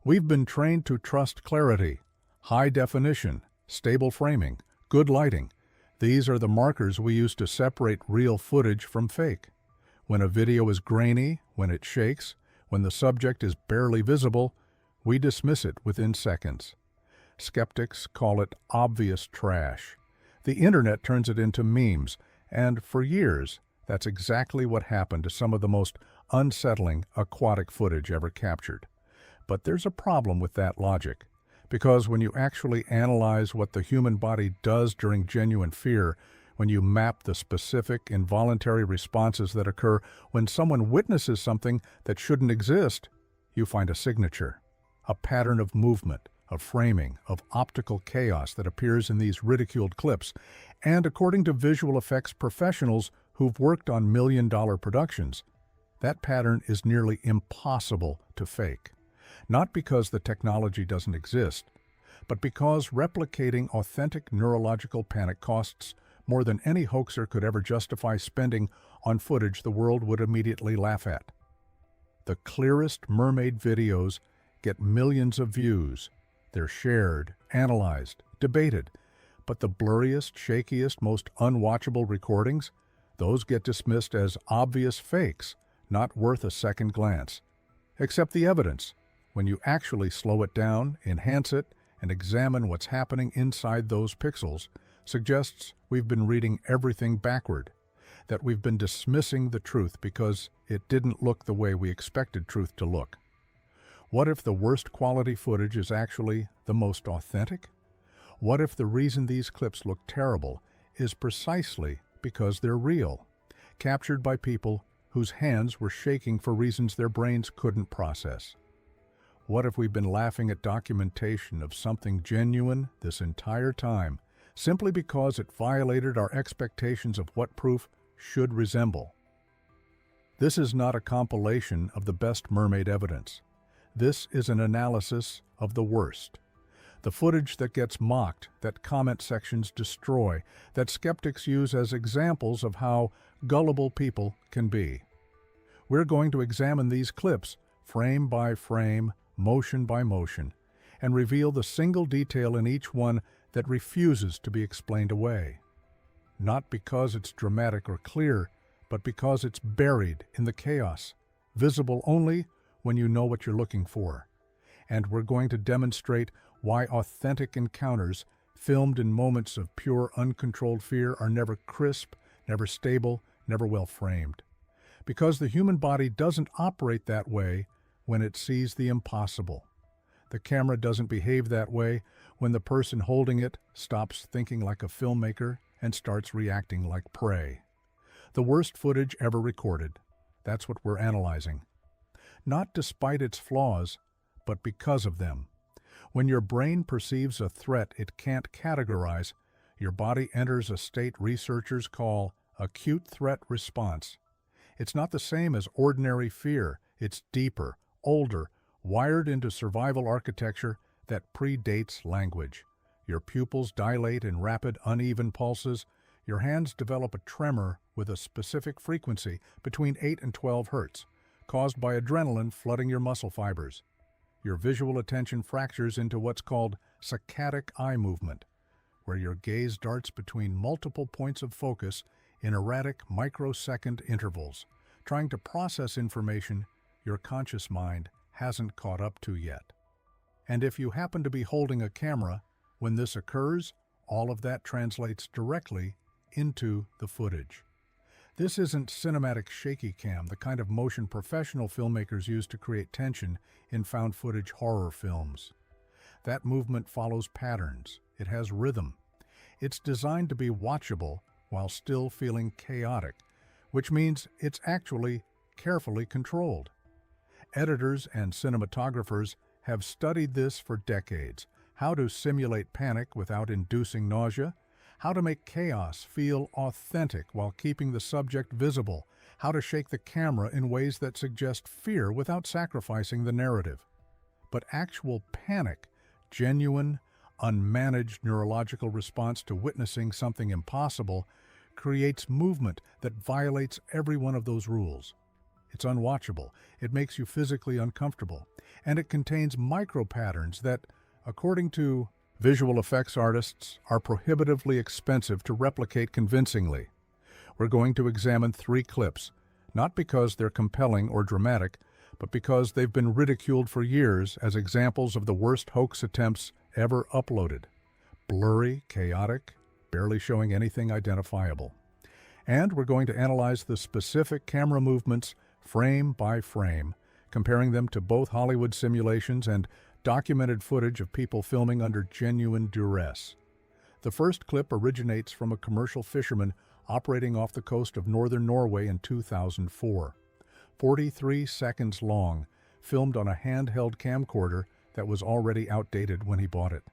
We've been trained to trust clarity, high definition, stable framing, good lighting. These are the markers we use to separate real footage from fake. When a video is grainy, when it shakes, when the subject is barely visible, we dismiss it within seconds. Skeptics call it obvious trash. The internet turns it into memes, and for years, that's exactly what happened to some of the most unsettling aquatic footage ever captured. But there's a problem with that logic, because when you actually analyze what the human body does during genuine fear, when you map the specific involuntary responses that occur when someone witnesses something that shouldn't exist, you find a signature, a pattern of movement, of framing, of optical chaos that appears in these ridiculed clips. And according to visual effects professionals who've worked on million-dollar productions, that pattern is nearly impossible to fake. Not because the technology doesn't exist, but because replicating authentic neurological panic costs more than any hoaxer could ever justify spending on footage the world would immediately laugh at. The clearest Mermaid videos get millions of views. They're shared, analyzed, debated. But the blurriest, shakiest, most unwatchable recordings, those get dismissed as obvious fakes, not worth a second glance. Except the evidence, when you actually slow it down, enhance it, and examine what's happening inside those pixels, suggests we've been reading everything backward, that we've been dismissing the truth because it didn't look the way we expected truth to look. What if the worst quality footage is actually the most authentic? What if the reason these clips look terrible is precisely because they're real, captured by people whose hands were shaking for reasons their brains couldn't process? What if we've been laughing at documentation of something genuine this entire time, simply because it violated our expectations of what proof should resemble? This is not a compilation of the best mermaid evidence. This is an analysis of the worst. The footage that gets mocked, that comment sections destroy, that skeptics use as examples of how gullible people can be. We're going to examine these clips, frame by frame, motion by motion, and reveal the single detail in each one that refuses to be explained away. Not because it's dramatic or clear, but because it's buried in the chaos, visible only when you know what you're looking for. And we're going to demonstrate why authentic encounters filmed in moments of pure, uncontrolled fear are never crisp, never stable, never well framed. Because the human body doesn't operate that way when it sees the impossible. The camera doesn't behave that way when the person holding it stops thinking like a filmmaker and starts reacting like prey. The worst footage ever recorded. That's what we're analyzing. Not despite its flaws, but because of them. When your brain perceives a threat it can't categorize, your body enters a state researchers call acute threat response. It's not the same as ordinary fear. It's deeper, older, wired into survival architecture that predates language. Your pupils dilate in rapid, uneven pulses. Your hands develop a tremor with a specific frequency between 8 and 12 hertz, caused by adrenaline flooding your muscle fibers. Your visual attention fractures into what's called saccadic eye movement, where your gaze darts between multiple points of focus in erratic microsecond intervals, trying to process information your conscious mind hasn't caught up to yet. And if you happen to be holding a camera, when this occurs, all of that translates directly into the footage. This isn't cinematic shaky cam, the kind of motion professional filmmakers use to create tension in found footage horror films. That movement follows patterns. It has rhythm. It's designed to be watchable while still feeling chaotic, which means it's actually carefully controlled. Editors and cinematographers have studied this for decades: how to simulate panic without inducing nausea, how to make chaos feel authentic while keeping the subject visible, how to shake the camera in ways that suggest fear without sacrificing the narrative. But actual panic, genuine, unmanaged neurological response to witnessing something impossible, creates movement that violates every one of those rules. It's unwatchable, it makes you physically uncomfortable, and it contains micro-patterns that, according to visual effects artists, are prohibitively expensive to replicate convincingly. We're going to examine 3 clips, not because they're compelling or dramatic, but because they've been ridiculed for years as examples of the worst hoax attempts ever uploaded. Blurry, chaotic, barely showing anything identifiable. And we're going to analyze the specific camera movements frame by frame, comparing them to both Hollywood simulations and documented footage of people filming under genuine duress. The first clip originates from a commercial fisherman operating off the coast of northern Norway in 2004. 43 seconds long, filmed on a handheld camcorder that was already outdated when he bought it.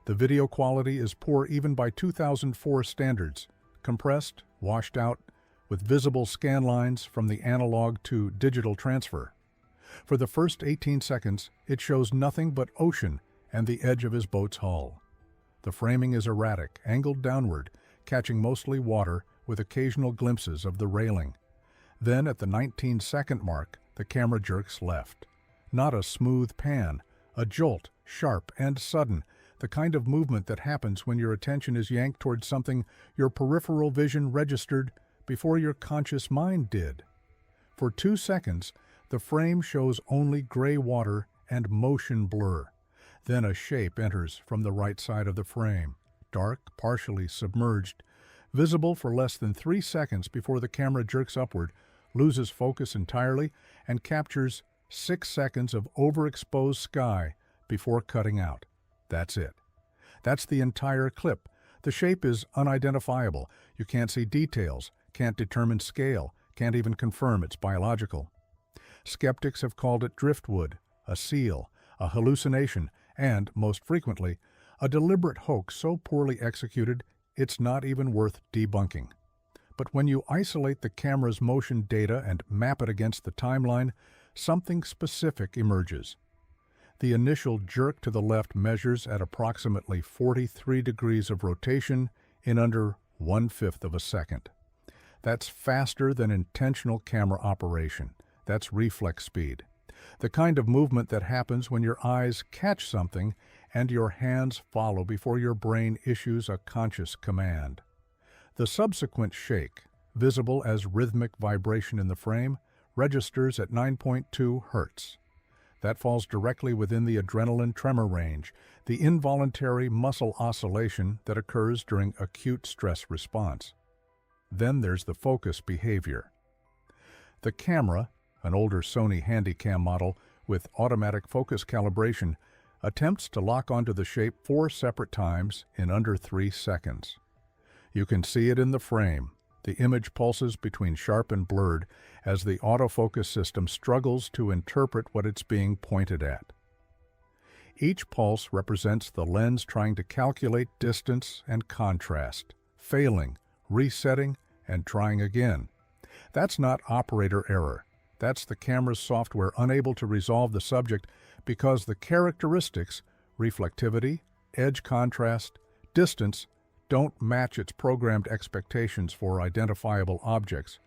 The video quality is poor even by 2004 standards, compressed, washed out, with visible scan lines from the analog to digital transfer. For the first 18 seconds, it shows nothing but ocean and the edge of his boat's hull. The framing is erratic, angled downward, catching mostly water with occasional glimpses of the railing. Then, at the 19-second mark, the camera jerks left. Not a smooth pan, a jolt, sharp and sudden, the kind of movement that happens when your attention is yanked towards something your peripheral vision registered before your conscious mind did. For 2 seconds, the frame shows only gray water and motion blur. Then a shape enters from the right side of the frame, dark, partially submerged, visible for less than 3 seconds before the camera jerks upward, loses focus entirely, and captures 6 seconds of overexposed sky before cutting out. That's it. That's the entire clip. The shape is unidentifiable. You can't see details, can't determine scale, can't even confirm it's biological. Skeptics have called it driftwood, a seal, a hallucination, and, most frequently, a deliberate hoax so poorly executed it's not even worth debunking. But when you isolate the camera's motion data and map it against the timeline, something specific emerges. The initial jerk to the left measures at approximately 43 degrees of rotation in under 1/5 of a second. That's faster than intentional camera operation. That's reflex speed. The kind of movement that happens when your eyes catch something and your hands follow before your brain issues a conscious command. The subsequent shake, visible as rhythmic vibration in the frame, registers at 9.2 Hz. That falls directly within the adrenaline tremor range, the involuntary muscle oscillation that occurs during acute stress response. Then there's the focus behavior. The camera, an older Sony Handycam model with automatic focus calibration, attempts to lock onto the shape 4 separate times in under 3 seconds. You can see it in the frame. The image pulses between sharp and blurred as the autofocus system struggles to interpret what it's being pointed at. Each pulse represents the lens trying to calculate distance and contrast, failing, resetting, and trying again. That's not operator error. That's the camera's software unable to resolve the subject because the characteristics, reflectivity, edge contrast, distance, don't match its programmed expectations for identifiable objects.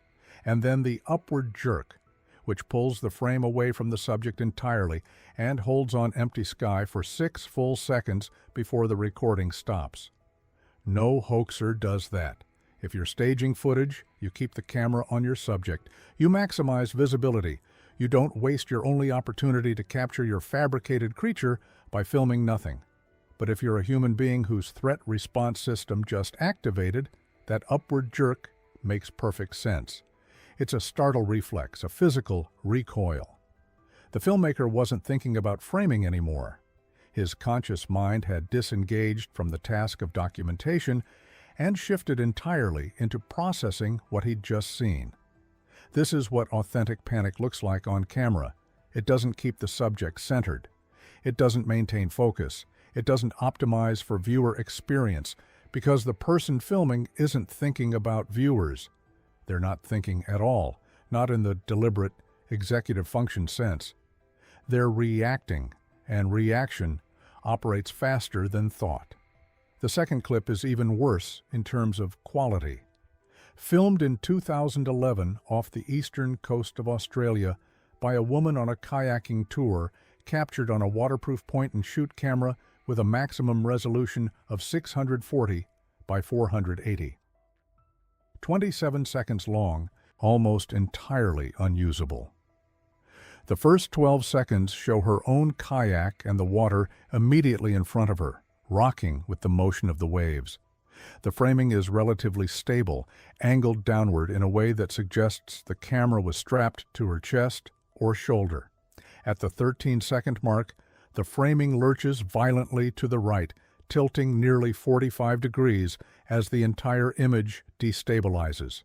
And then the upward jerk, which pulls the frame away from the subject entirely and holds on empty sky for 6 full seconds before the recording stops. No hoaxer does that. If you're staging footage, you keep the camera on your subject. You maximize visibility. You don't waste your only opportunity to capture your fabricated creature by filming nothing. But if you're a human being whose threat response system just activated, that upward jerk makes perfect sense. It's a startle reflex, a physical recoil. The filmmaker wasn't thinking about framing anymore. His conscious mind had disengaged from the task of documentation and shifted entirely into processing what he'd just seen. This is what authentic panic looks like on camera. It doesn't keep the subject centered. It doesn't maintain focus. It doesn't optimize for viewer experience because the person filming isn't thinking about viewers. They're not thinking at all, not in the deliberate executive function sense. They're reacting, and reaction operates faster than thought. The second clip is even worse in terms of quality. Filmed in 2011 off the eastern coast of Australia by a woman on a kayaking tour, captured on a waterproof point-and-shoot camera with a maximum resolution of 640 by 480. 27 seconds long, almost entirely unusable. The first 12 seconds show her own kayak and the water immediately in front of her, rocking with the motion of the waves. The framing is relatively stable, angled downward in a way that suggests the camera was strapped to her chest or shoulder. At the 13-second mark, the framing lurches violently to the right, tilting nearly 45 degrees as the entire image destabilizes.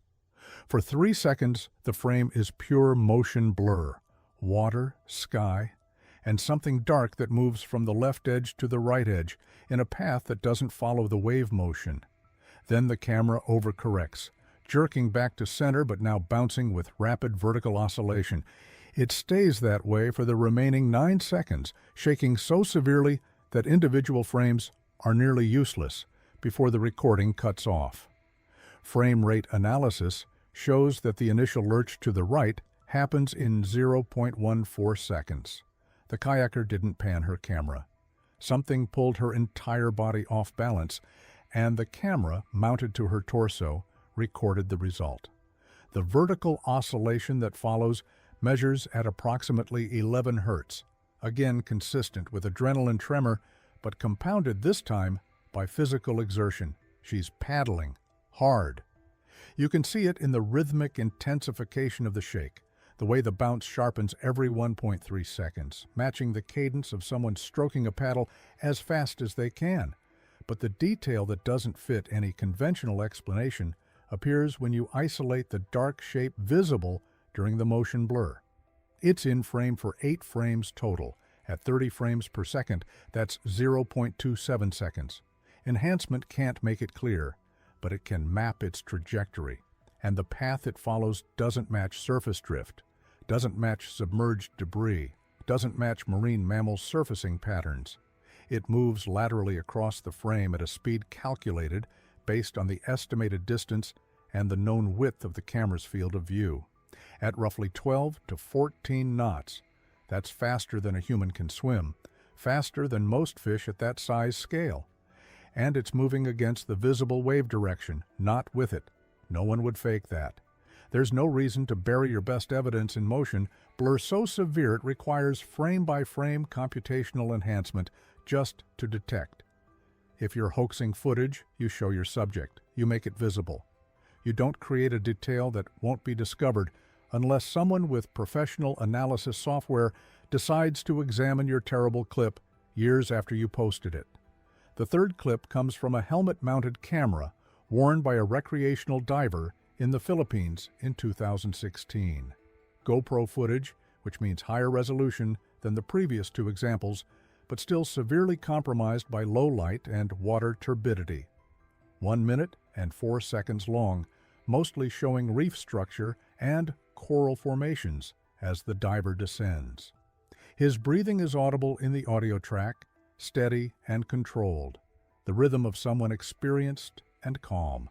For 3 seconds, the frame is pure motion blur, water, sky, and something dark that moves from the left edge to the right edge in a path that doesn't follow the wave motion. Then the camera overcorrects, jerking back to center but now bouncing with rapid vertical oscillation. It stays that way for the remaining 9 seconds, shaking so severely that individual frames are nearly useless before the recording cuts off. Frame rate analysis shows that the initial lurch to the right happens in 0.14 seconds. The kayaker didn't pan her camera. Something pulled her entire body off balance, and the camera, mounted to her torso, recorded the result. The vertical oscillation that follows measures at approximately 11 hertz, again consistent with adrenaline tremor, but compounded this time by physical exertion. She's paddling hard. You can see it in the rhythmic intensification of the shake, the way the bounce sharpens every 1.3 seconds, matching the cadence of someone stroking a paddle as fast as they can. But the detail that doesn't fit any conventional explanation appears when you isolate the dark shape visible during the motion blur. It's in frame for 8 frames total. At 30 frames per second, that's 0.27 seconds. Enhancement can't make it clear, but it can map its trajectory. And the path it follows doesn't match surface drift, doesn't match submerged debris, doesn't match marine mammal surfacing patterns. It moves laterally across the frame at a speed calculated based on the estimated distance and the known width of the camera's field of view. At roughly 12 to 14 knots, that's faster than a human can swim, faster than most fish at that size scale. And it's moving against the visible wave direction, not with it. No one would fake that. There's no reason to bury your best evidence in motion, blur so severe it requires frame-by-frame computational enhancement just to detect. If you're hoaxing footage, you show your subject. You make it visible. You don't create a detail that won't be discovered unless someone with professional analysis software decides to examine your terrible clip years after you posted it. The third clip comes from a helmet-mounted camera worn by a recreational diver in the Philippines in 2016. GoPro footage, which means higher resolution than the previous 2 examples, but still severely compromised by low light and water turbidity. 1 minute and 4 seconds long, mostly showing reef structure and coral formations as the diver descends. His breathing is audible in the audio track, steady and controlled, the rhythm of someone experienced and calm.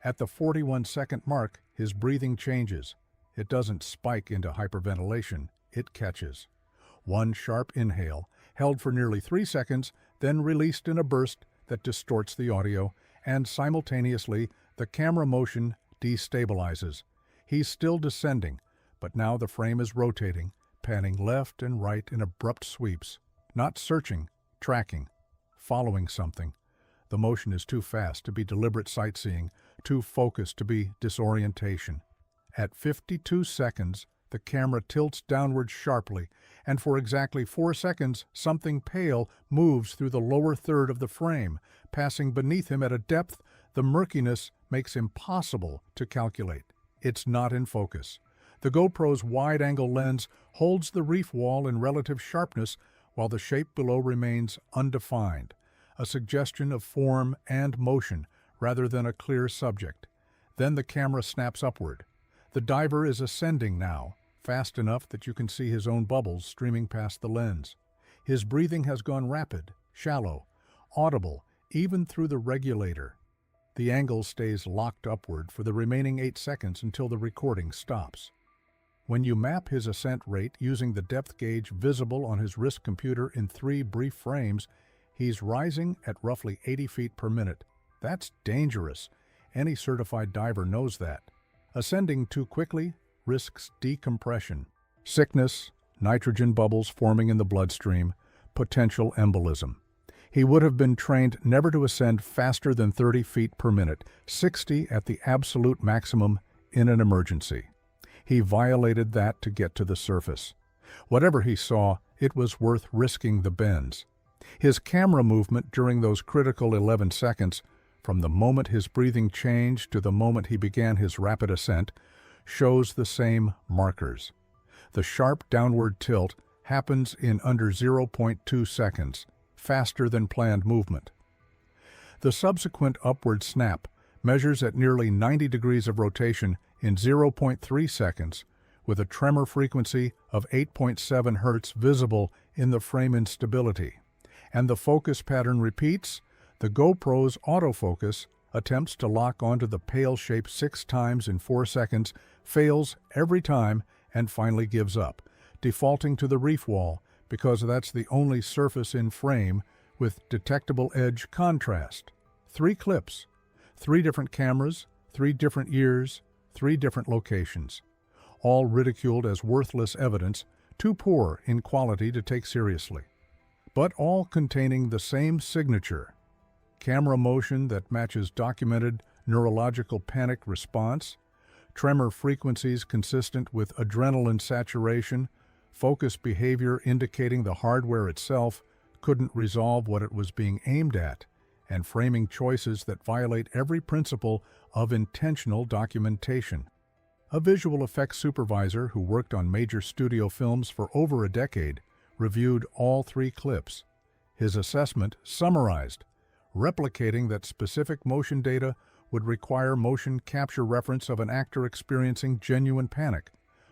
At the 41-second mark, his breathing changes. It doesn't spike into hyperventilation, it catches. One sharp inhale, held for nearly 3 seconds, then released in a burst that distorts the audio, and simultaneously the camera motion destabilizes. He's still descending, but now the frame is rotating, panning left and right in abrupt sweeps, not searching, tracking, following something. The motion is too fast to be deliberate sightseeing, too focused to be disorientation. At 52 seconds, the camera tilts downward sharply, and for exactly 4 seconds, something pale moves through the lower third of the frame, passing beneath him at a depth the murkiness makes impossible to calculate. It's not in focus. The GoPro's wide-angle lens holds the reef wall in relative sharpness while the shape below remains undefined, a suggestion of form and motion rather than a clear subject. Then the camera snaps upward. The diver is ascending now, fast enough that you can see his own bubbles streaming past the lens. His breathing has gone rapid, shallow, audible, even through the regulator. The angle stays locked upward for the remaining 8 seconds until the recording stops. When you map his ascent rate using the depth gauge visible on his wrist computer in 3 brief frames, he's rising at roughly 80 feet per minute. That's dangerous. Any certified diver knows that. Ascending too quickly risks decompression, sickness, nitrogen bubbles forming in the bloodstream, potential embolism. He would have been trained never to ascend faster than 30 feet per minute, 60 at the absolute maximum in an emergency. He violated that to get to the surface. Whatever he saw, it was worth risking the bends. His camera movement during those critical 11 seconds, from the moment his breathing changed to the moment he began his rapid ascent, shows the same markers. The sharp downward tilt happens in under 0.2 seconds, faster than planned movement. The subsequent upward snap measures at nearly 90 degrees of rotation in 0.3 seconds, with a tremor frequency of 8.7 Hz visible in the frame instability. And the focus pattern repeats. The GoPro's autofocus attempts to lock onto the pale shape 6 times in 4 seconds, fails every time, and finally gives up, defaulting to the reef wall because that's the only surface in frame with detectable edge contrast. 3 clips, 3 different cameras, 3 different years, 3 different locations, all ridiculed as worthless evidence, too poor in quality to take seriously, but all containing the same signature: camera motion that matches documented neurological panic response, tremor frequencies consistent with adrenaline saturation, focus behavior indicating the hardware itself couldn't resolve what it was being aimed at, and framing choices that violate every principle of intentional documentation. A visual effects supervisor who worked on major studio films for over a decade reviewed all 3 clips. His assessment summarized: replicating that specific motion data would require motion capture reference of an actor experiencing genuine panic,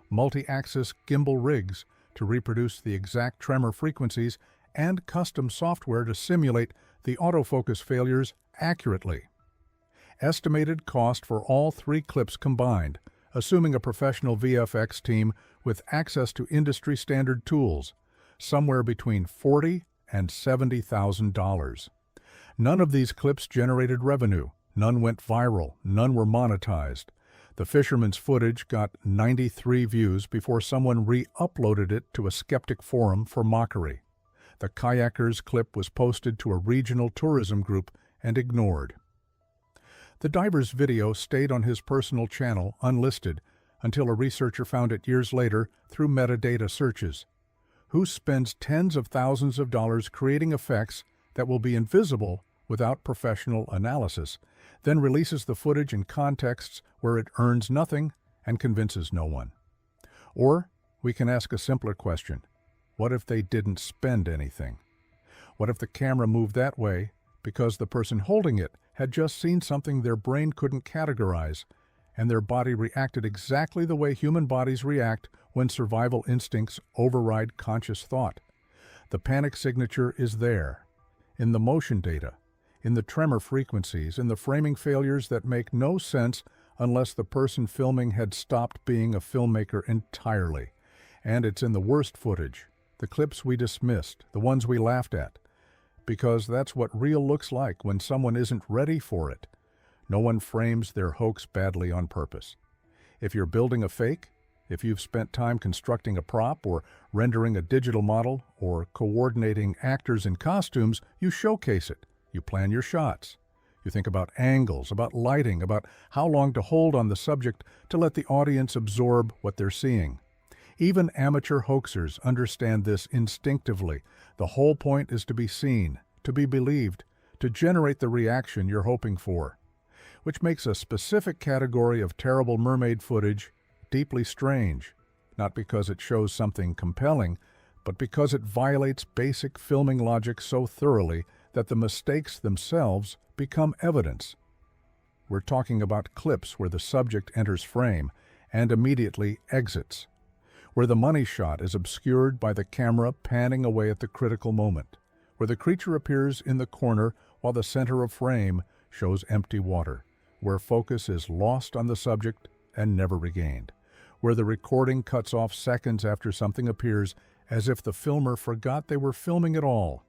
multi-axis gimbal rigs to reproduce the exact tremor frequencies, and custom software to simulate the autofocus failures accurately. Estimated cost for all 3 clips combined, assuming a professional VFX team with access to industry-standard tools, somewhere between $40,000 and $70,000. None of these clips generated revenue, none went viral, none were monetized. The fisherman's footage got 93 views before someone re-uploaded it to a skeptic forum for mockery. The kayaker's clip was posted to a regional tourism group and ignored. The diver's video stayed on his personal channel unlisted until a researcher found it years later through metadata searches. Who spends tens of thousands of dollars creating effects that will be invisible without professional analysis, then releases the footage in contexts where it earns nothing and convinces no one? Or we can ask a simpler question: what if they didn't spend anything? What if the camera moved that way because the person holding it had just seen something their brain couldn't categorize, and their body reacted exactly the way human bodies react when survival instincts override conscious thought? The panic signature is there, in the motion data, in the tremor frequencies, in the framing failures that make no sense unless the person filming had stopped being a filmmaker entirely. And it's in the worst footage, the clips we dismissed, the ones we laughed at, because that's what real looks like when someone isn't ready for it. No one frames their hoax badly on purpose. If you're building a fake, if you've spent time constructing a prop or rendering a digital model or coordinating actors in costumes, you showcase it. You plan your shots. You think about angles, about lighting, about how long to hold on the subject to let the audience absorb what they're seeing. Even amateur hoaxers understand this instinctively. The whole point is to be seen, to be believed, to generate the reaction you're hoping for, which makes a specific category of terrible mermaid footage deeply strange, not because it shows something compelling, but because it violates basic filming logic so thoroughly that the mistakes themselves become evidence. We're talking about clips where the subject enters frame and immediately exits, where the money shot is obscured by the camera panning away at the critical moment, where the creature appears in the corner while the center of frame shows empty water, where focus is lost on the subject and never regained, where the recording cuts off seconds after something appears as if the filmer forgot they were filming at all.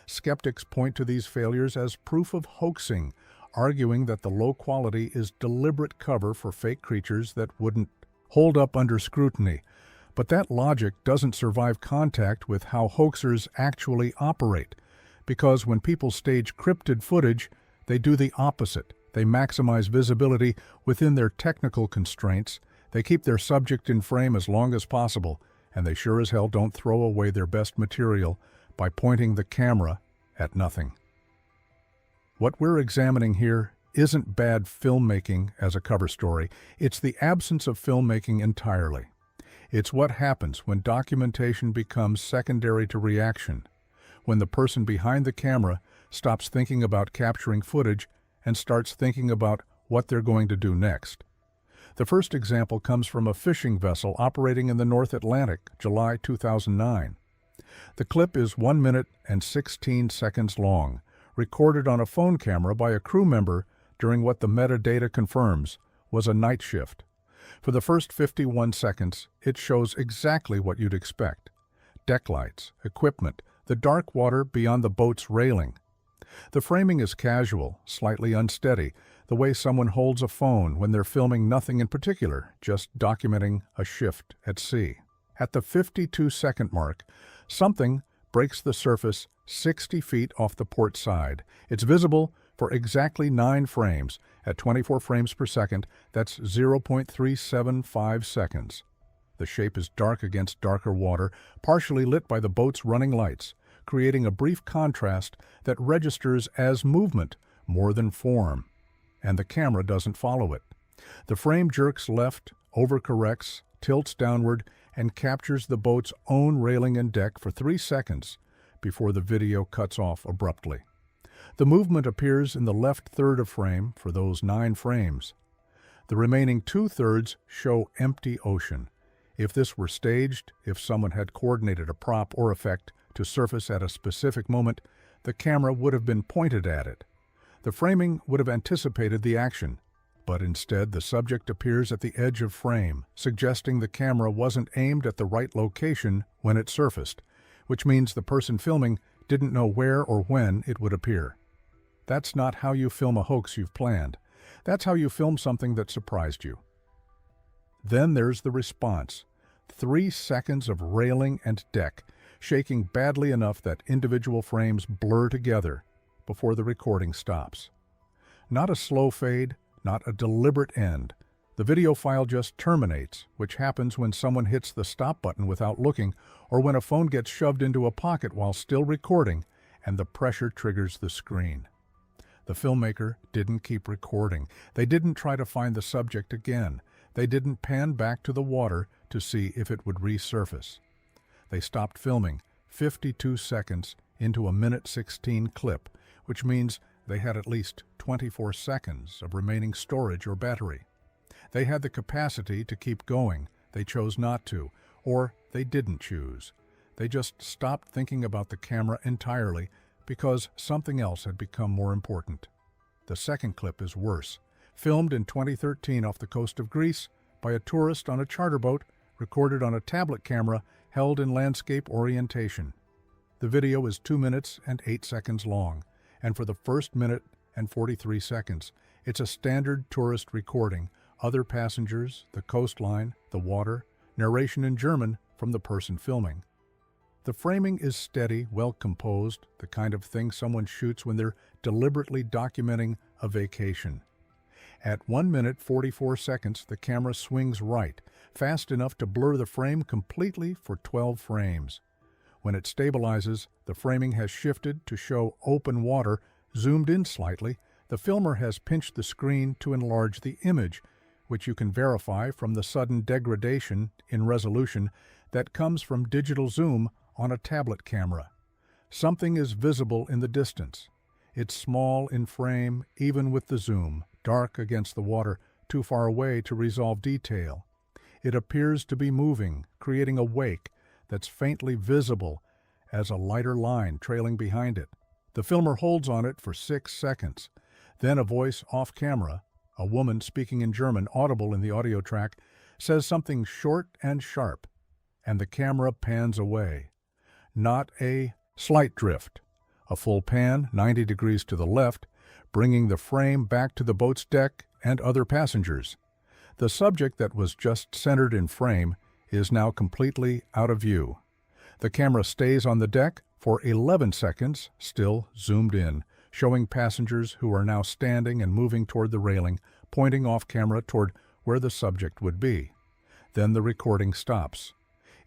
Skeptics point to these failures as proof of hoaxing, arguing that the low quality is deliberate cover for fake creatures that wouldn't hold up under scrutiny. But that logic doesn't survive contact with how hoaxers actually operate, because when people stage cryptid footage, they do the opposite. They maximize visibility within their technical constraints, they keep their subject in frame as long as possible, and they sure as hell don't throw away their best material by pointing the camera at nothing. What we're examining here isn't bad filmmaking as a cover story, it's the absence of filmmaking entirely. It's what happens when documentation becomes secondary to reaction, when the person behind the camera stops thinking about capturing footage and starts thinking about what they're going to do next. The first example comes from a fishing vessel operating in the North Atlantic, July 2009. The clip is 1 minute and 16 seconds long, recorded on a phone camera by a crew member during what the metadata confirms was a night shift. For the first 51 seconds, it shows exactly what you'd expect: deck lights, equipment, the dark water beyond the boat's railing. The framing is casual, slightly unsteady, the way someone holds a phone when they're filming nothing in particular, just documenting a shift at sea. At the 52-second mark, something breaks the surface 60 feet off the port side. It's visible for exactly 9 frames. At 24 frames per second, that's 0.375 seconds. The shape is dark against darker water, partially lit by the boat's running lights, creating a brief contrast that registers as movement more than form, and the camera doesn't follow it. The frame jerks left, overcorrects, tilts downward, and captures the boat's own railing and deck for 3 seconds before the video cuts off abruptly. The movement appears in the left third of frame for those 9 frames. The remaining 2/3 show empty ocean. If this were staged, if someone had coordinated a prop or effect to surface at a specific moment, the camera would have been pointed at it. The framing would have anticipated the action, but instead the subject appears at the edge of frame, suggesting the camera wasn't aimed at the right location when it surfaced, which means the person filming didn't know where or when it would appear. That's not how you film a hoax you've planned. That's how you film something that surprised you. Then there's the response. 3 seconds of railing and deck, shaking badly enough that individual frames blur together before the recording stops. Not a slow fade, not a deliberate end. The video file just terminates, which happens when someone hits the stop button without looking, or when a phone gets shoved into a pocket while still recording and the pressure triggers the screen. The filmmaker didn't keep recording. They didn't try to find the subject again. They didn't pan back to the water to see if it would resurface. They stopped filming 52 seconds into a 1:16 clip, which means they had at least 24 seconds of remaining storage or battery. They had the capacity to keep going. They chose not to, or they didn't choose. They just stopped thinking about the camera entirely because something else had become more important. The second clip is worse. Filmed in 2013 off the coast of Greece by a tourist on a charter boat, recorded on a tablet camera held in landscape orientation. The video is 2 minutes and 8 seconds long, and for the first minute and 43 seconds, it's a standard tourist recording: other passengers, the coastline, the water, narration in German from the person filming. The framing is steady, well-composed, the kind of thing someone shoots when they're deliberately documenting a vacation. At 1 minute 44 seconds, the camera swings right, fast enough to blur the frame completely for 12 frames. When it stabilizes, the framing has shifted to show open water, zoomed in slightly. The filmer has pinched the screen to enlarge the image, which you can verify from the sudden degradation in resolution that comes from digital zoom on a tablet camera. Something is visible in the distance. It's small in frame, even with the zoom, dark against the water, too far away to resolve detail. It appears to be moving, creating a wake that's faintly visible as a lighter line trailing behind it. The filmer holds on it for 6 seconds. Then a voice off camera, a woman speaking in German audible in the audio track, says something short and sharp, and the camera pans away. Not a slight drift. A full pan, 90 degrees to the left, bringing the frame back to the boat's deck and other passengers. The subject that was just centered in frame is now completely out of view. The camera stays on the deck for 11 seconds, still zoomed in, showing passengers who are now standing and moving toward the railing, pointing off camera toward where the subject would be. Then the recording stops.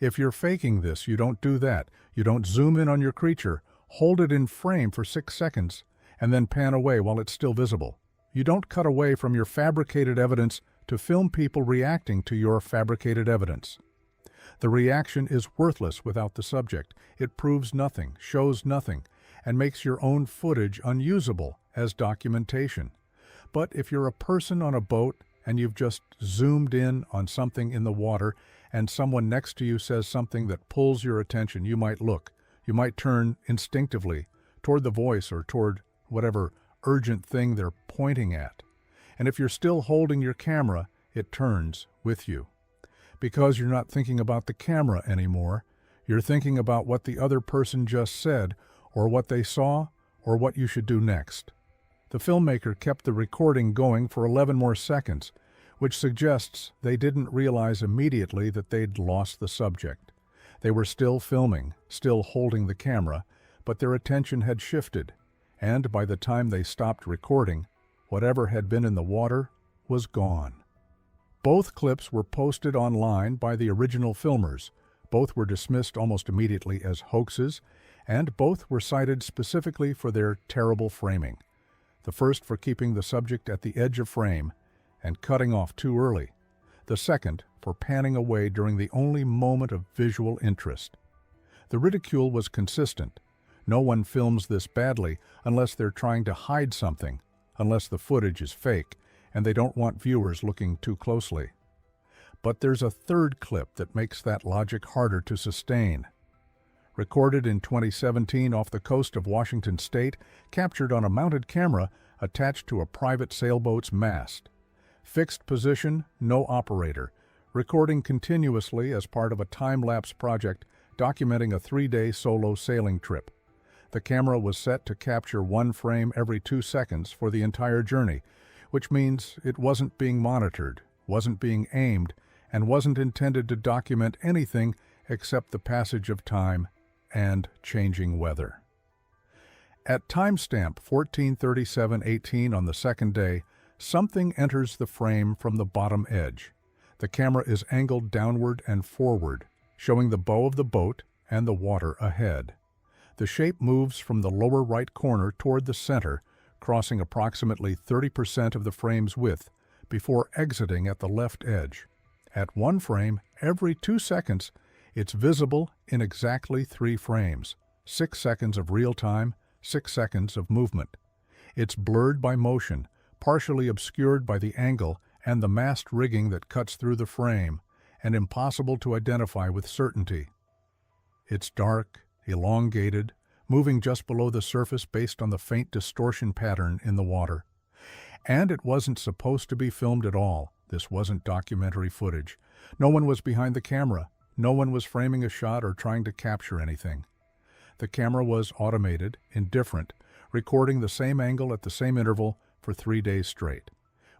If you're faking this, you don't do that. You don't zoom in on your creature, hold it in frame for 6 seconds, and then pan away while it's still visible. You don't cut away from your fabricated evidence to film people reacting to your fabricated evidence. The reaction is worthless without the subject. It proves nothing, shows nothing, and makes your own footage unusable as documentation. But if you're a person on a boat and you've just zoomed in on something in the water and someone next to you says something that pulls your attention, you might look. You might turn instinctively toward the voice or toward whatever urgent thing they're pointing at. And if you're still holding your camera, it turns with you. Because you're not thinking about the camera anymore, you're thinking about what the other person just said, or what they saw, or what you should do next. The filmmaker kept the recording going for 11 more seconds, which suggests they didn't realize immediately that they'd lost the subject. They were still filming, still holding the camera, but their attention had shifted, and by the time they stopped recording, whatever had been in the water was gone. Both clips were posted online by the original filmers. Both were dismissed almost immediately as hoaxes, and both were cited specifically for their terrible framing. The first for keeping the subject at the edge of frame and cutting off too early. The second for panning away during the only moment of visual interest. The ridicule was consistent. No one films this badly unless they're trying to hide something, unless the footage is fake and they don't want viewers looking too closely. But there's a third clip that makes that logic harder to sustain. Recorded in 2017 off the coast of Washington State, captured on a mounted camera attached to a private sailboat's mast. Fixed position, no operator. Recording continuously as part of a time-lapse project documenting a 3-day solo sailing trip. The camera was set to capture one frame every 2 seconds for the entire journey, which means it wasn't being monitored, wasn't being aimed, and wasn't intended to document anything except the passage of time and changing weather. At timestamp 14:37:18 on the second day, something enters the frame from the bottom edge. The camera is angled downward and forward, showing the bow of the boat and the water ahead. The shape moves from the lower right corner toward the center, crossing approximately 30% of the frame's width, before exiting at the left edge. At one frame, every 2 seconds, it's visible in exactly 3 frames, 6 seconds of real time, 6 seconds of movement. It's blurred by motion, partially obscured by the angle and the mast rigging that cuts through the frame, and impossible to identify with certainty. It's dark, elongated, moving just below the surface based on the faint distortion pattern in the water. And it wasn't supposed to be filmed at all. This wasn't documentary footage. No one was behind the camera. No one was framing a shot or trying to capture anything. The camera was automated, indifferent, recording the same angle at the same interval for 3 days straight,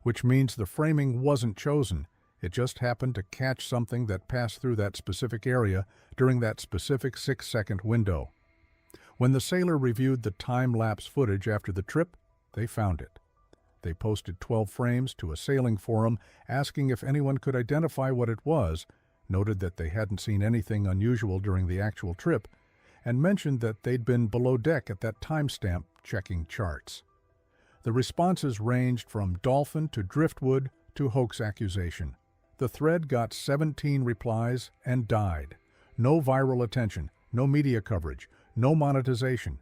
which means the framing wasn't chosen. It just happened to catch something that passed through that specific area during that specific 6-second window. When the sailor reviewed the time-lapse footage after the trip, they found it. They posted 12 frames to a sailing forum asking if anyone could identify what it was, noted that they hadn't seen anything unusual during the actual trip, and mentioned that they'd been below deck at that timestamp checking charts. The responses ranged from dolphin to driftwood to hoax accusation. The thread got 17 replies and died. No viral attention, no media coverage, no monetization.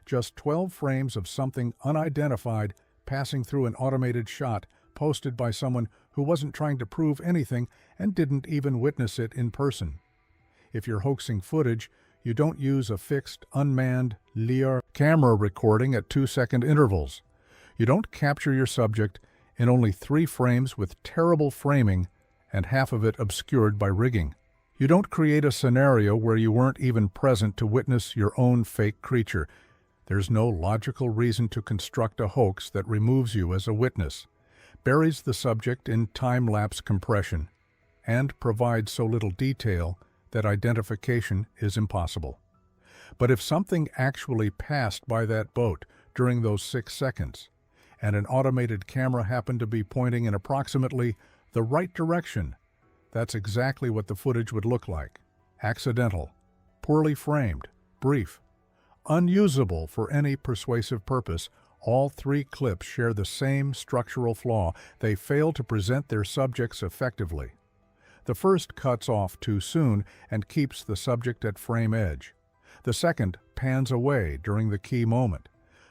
Just 12 frames of something unidentified passing through an automated shot posted by someone who wasn't trying to prove anything and didn't even witness it in person. If you're hoaxing footage, you don't use a fixed, unmanned, Lear camera recording at 2-second intervals. You don't capture your subject in only 3 frames with terrible framing and half of it obscured by rigging. You don't create a scenario where you weren't even present to witness your own fake creature. There's no logical reason to construct a hoax that removes you as a witness, buries the subject in time-lapse compression, and provides so little detail that identification is impossible. But if something actually passed by that boat during those 6 seconds, and an automated camera happened to be pointing in approximately the right direction, that's exactly what the footage would look like. Accidental, poorly framed, brief, unusable for any persuasive purpose. All 3 clips share the same structural flaw. They fail to present their subjects effectively. The first cuts off too soon and keeps the subject at frame edge. The second pans away during the key moment.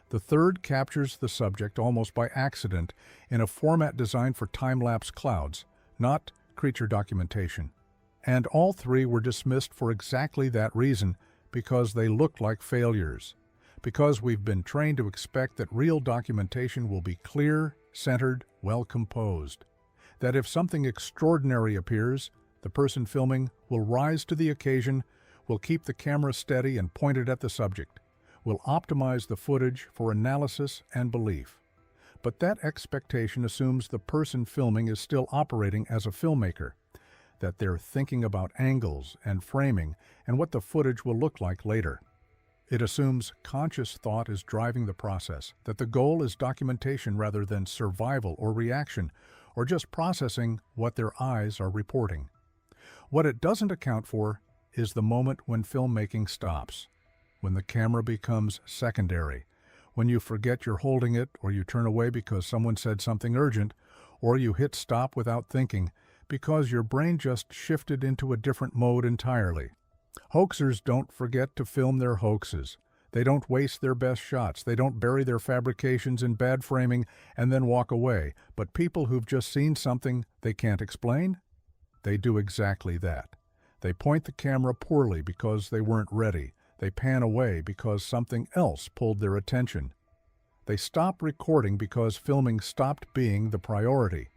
The third captures the subject almost by accident in a format designed for time-lapse clouds, not creature documentation. And all 3 were dismissed for exactly that reason, because they looked like failures. Because we've been trained to expect that real documentation will be clear, centered, well composed. That if something extraordinary appears, the person filming will rise to the occasion, will keep the camera steady and pointed at the subject, will optimize the footage for analysis and belief. But that expectation assumes the person filming is still operating as a filmmaker, that they're thinking about angles and framing and what the footage will look like later. It assumes conscious thought is driving the process, that the goal is documentation rather than survival or reaction, or just processing what their eyes are reporting. What it doesn't account for is the moment when filmmaking stops, when the camera becomes secondary, when you forget you're holding it, or you turn away because someone said something urgent, or you hit stop without thinking because your brain just shifted into a different mode entirely. Hoaxers don't forget to film their hoaxes. They don't waste their best shots. They don't bury their fabrications in bad framing and then walk away. But people who've just seen something they can't explain, they do exactly that. They point the camera poorly because they weren't ready. They pan away because something else pulled their attention. They stop recording because filming stopped being the priority.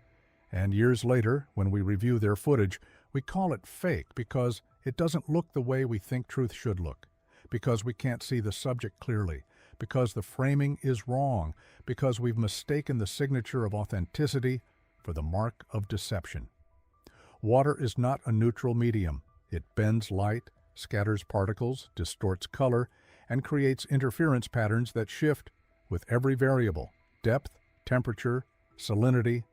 And years later, when we review their footage, we call it fake because it doesn't look the way we think truth should look, because we can't see the subject clearly, because the framing is wrong, because we've mistaken the signature of authenticity for the mark of deception. Water is not a neutral medium. It bends light, scatters particles, distorts color, and creates interference patterns that shift with every variable: depth, temperature, salinity,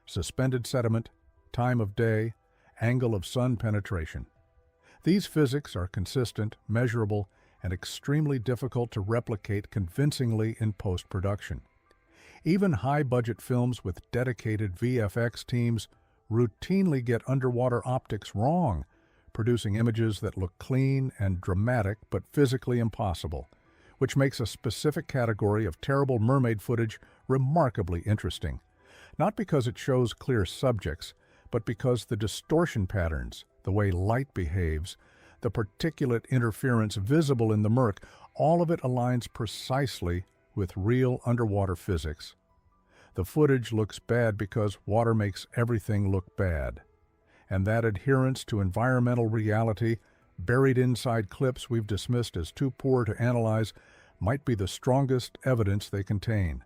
suspended sediment, time of day, angle of sun penetration. These physics are consistent, measurable, and extremely difficult to replicate convincingly in post-production. Even high-budget films with dedicated VFX teams routinely get underwater optics wrong, producing images that look clean and dramatic but physically impossible, which makes a specific category of terrible mermaid footage remarkably interesting. Not because it shows clear subjects, but because the distortion patterns, the way light behaves, the particulate interference visible in the murk, all of it aligns precisely with real underwater physics. The footage looks bad because water makes everything look bad. And that adherence to environmental reality, buried inside clips we've dismissed as too poor to analyze, might be the strongest evidence they contain.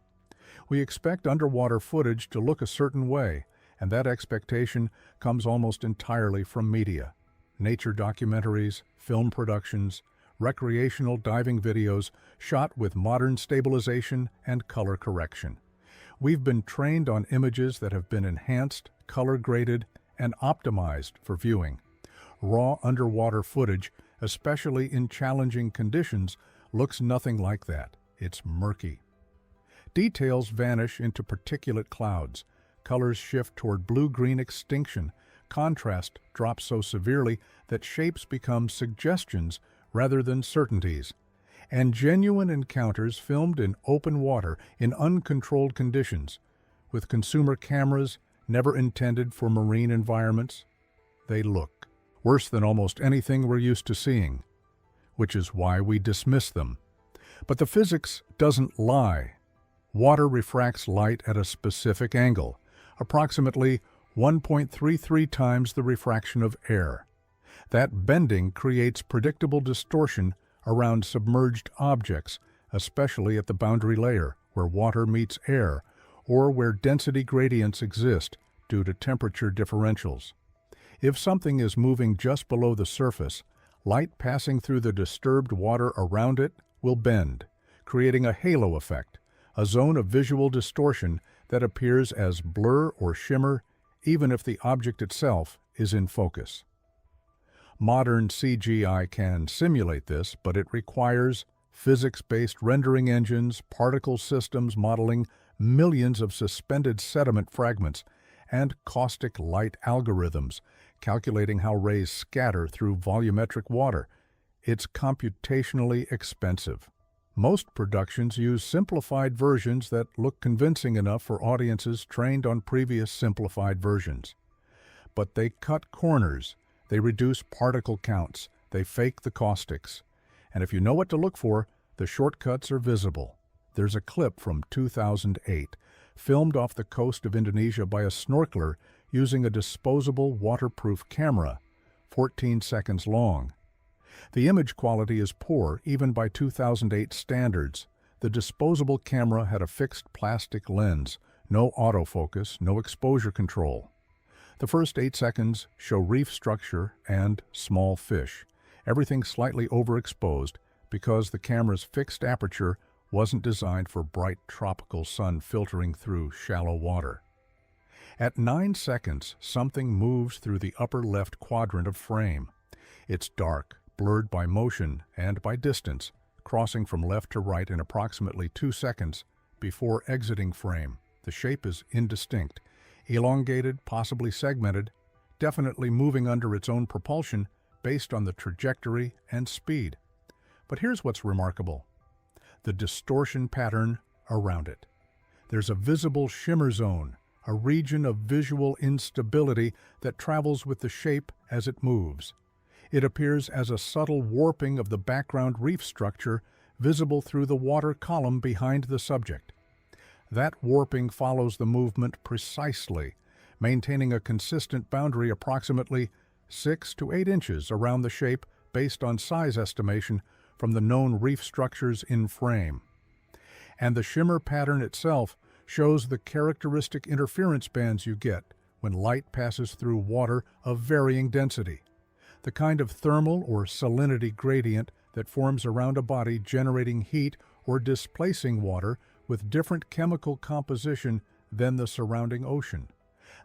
We expect underwater footage to look a certain way, and that expectation comes almost entirely from media. Nature documentaries, film productions, recreational diving videos shot with modern stabilization and color correction. We've been trained on images that have been enhanced, color-graded, and optimized for viewing. Raw underwater footage, especially in challenging conditions, looks nothing like that. It's murky. Details vanish into particulate clouds. Colors shift toward blue-green extinction. Contrast drops so severely that shapes become suggestions rather than certainties. And genuine encounters filmed in open water in uncontrolled conditions, with consumer cameras never intended for marine environments, they look worse than almost anything we're used to seeing, which is why we dismiss them. But the physics doesn't lie. Water refracts light at a specific angle, approximately 1.33 times the refraction of air. That bending creates predictable distortion around submerged objects, especially at the boundary layer, where water meets air, or where density gradients exist due to temperature differentials. If something is moving just below the surface, light passing through the disturbed water around it will bend, creating a halo effect, a zone of visual distortion that appears as blur or shimmer even if the object itself is in focus. Modern CGI can simulate this, but it requires physics-based rendering engines, particle systems modeling millions of suspended sediment fragments, and caustic light algorithms calculating how rays scatter through volumetric water. It's computationally expensive. Most productions use simplified versions that look convincing enough for audiences trained on previous simplified versions. But they cut corners, they reduce particle counts, they fake the caustics. And if you know what to look for, the shortcuts are visible. There's a clip from 2008, filmed off the coast of Indonesia by a snorkeler using a disposable waterproof camera, 14 seconds long. The image quality is poor even by 2008 standards. The disposable camera had a fixed plastic lens, no autofocus, no exposure control. The first 8 seconds show reef structure and small fish, everything slightly overexposed because the camera's fixed aperture wasn't designed for bright tropical sun filtering through shallow water. At 9 seconds, something moves through the upper left quadrant of frame. It's dark, blurred by motion and by distance, crossing from left to right in approximately 2 seconds before exiting frame. The shape is indistinct, elongated, possibly segmented, definitely moving under its own propulsion based on the trajectory and speed. But here's what's remarkable: the distortion pattern around it. There's a visible shimmer zone, a region of visual instability that travels with the shape as it moves. It appears as a subtle warping of the background reef structure visible through the water column behind the subject. That warping follows the movement precisely, maintaining a consistent boundary approximately 6 to 8 inches around the shape based on size estimation from the known reef structures in frame. And the shimmer pattern itself shows the characteristic interference bands you get when light passes through water of varying density, the kind of thermal or salinity gradient that forms around a body generating heat or displacing water with different chemical composition than the surrounding ocean.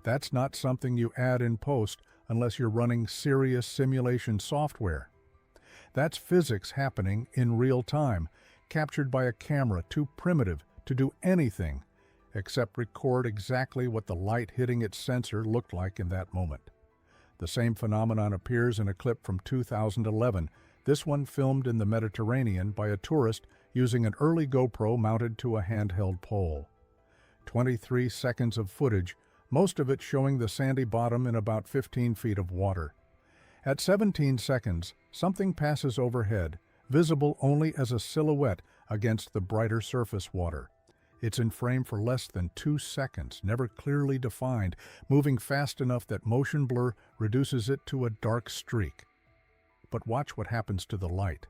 That's not something you add in post unless you're running serious simulation software. That's physics happening in real time, captured by a camera too primitive to do anything except record exactly what the light hitting its sensor looked like in that moment. The same phenomenon appears in a clip from 2011, this one filmed in the Mediterranean by a tourist using an early GoPro mounted to a handheld pole. 23 seconds of footage, most of it showing the sandy bottom in about 15 feet of water. At 17 seconds, something passes overhead, visible only as a silhouette against the brighter surface water. It's in frame for less than 2 seconds, never clearly defined, moving fast enough that motion blur reduces it to a dark streak. But watch what happens to the light.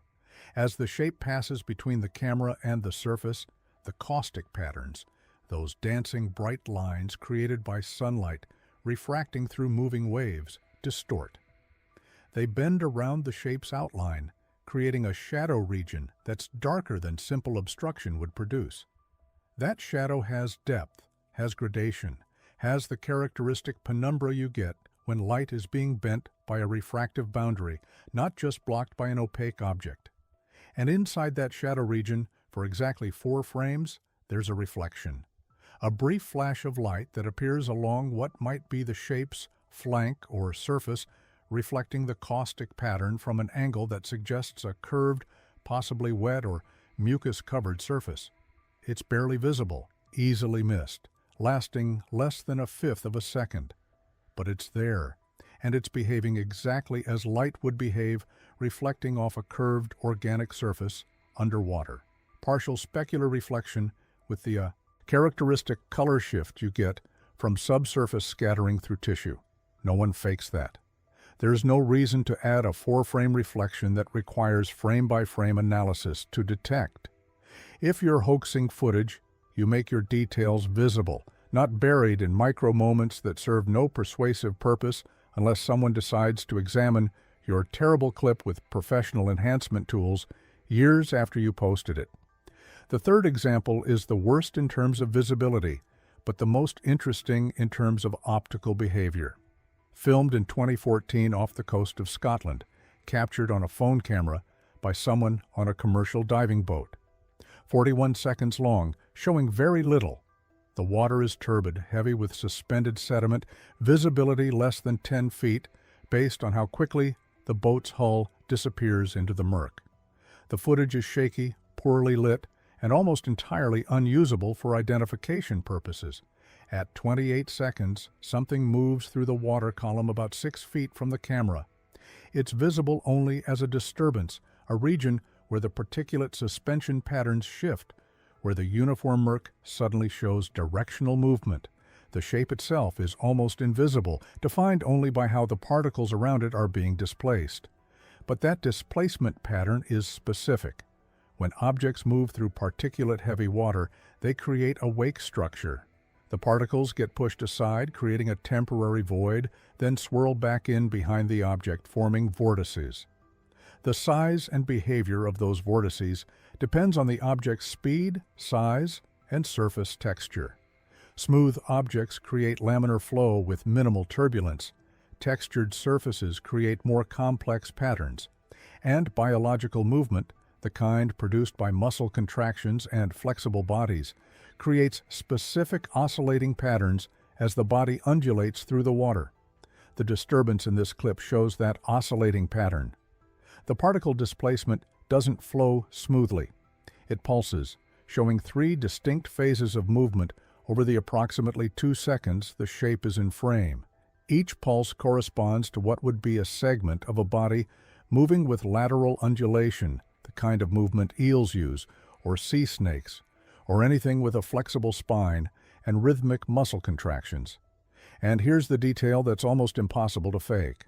As the shape passes between the camera and the surface, the caustic patterns, those dancing bright lines created by sunlight refracting through moving waves, distort. They bend around the shape's outline, creating a shadow region that's darker than simple obstruction would produce. That shadow has depth, has gradation, has the characteristic penumbra you get when light is being bent by a refractive boundary, not just blocked by an opaque object. And inside that shadow region, for exactly 4 frames, there's a reflection. A brief flash of light that appears along what might be the shape's flank or surface, reflecting the caustic pattern from an angle that suggests a curved, possibly wet or mucus-covered surface. It's barely visible, easily missed, lasting less than 1/5 of a second. But it's there, and it's behaving exactly as light would behave, reflecting off a curved organic surface underwater. Partial specular reflection with the Characteristic color shift you get from subsurface scattering through tissue. No one fakes that. There's no reason to add a 4-frame reflection that requires frame-by-frame analysis to detect. If you're hoaxing footage, you make your details visible, not buried in micro moments that serve no persuasive purpose unless someone decides to examine your terrible clip with professional enhancement tools years after you posted it. The third example is the worst in terms of visibility, but the most interesting in terms of optical behavior. Filmed in 2014 off the coast of Scotland, captured on a phone camera by someone on a commercial diving boat. 41 seconds long, showing very little. The water is turbid, heavy with suspended sediment, visibility less than 10 feet, based on how quickly the boat's hull disappears into the murk. The footage is shaky, poorly lit, and almost entirely unusable for identification purposes. At 28 seconds, something moves through the water column about 6 feet from the camera. It's visible only as a disturbance, a region where the particulate suspension patterns shift, where the uniform murk suddenly shows directional movement. The shape itself is almost invisible, defined only by how the particles around it are being displaced. But that displacement pattern is specific. When objects move through particulate-heavy water, they create a wake structure. The particles get pushed aside, creating a temporary void, then swirl back in behind the object, forming vortices. The size and behavior of those vortices depends on the object's speed, size, and surface texture. Smooth objects create laminar flow with minimal turbulence. Textured surfaces create more complex patterns. And biological movement, the kind produced by muscle contractions and flexible bodies, creates specific oscillating patterns as the body undulates through the water. The disturbance in this clip shows that oscillating pattern. The particle displacement doesn't flow smoothly. It pulses, showing 3 distinct phases of movement over the approximately 2 seconds the shape is in frame. Each pulse corresponds to what would be a segment of a body moving with lateral undulation, the kind of movement eels use, or sea snakes, or anything with a flexible spine and rhythmic muscle contractions. And here's the detail that's almost impossible to fake.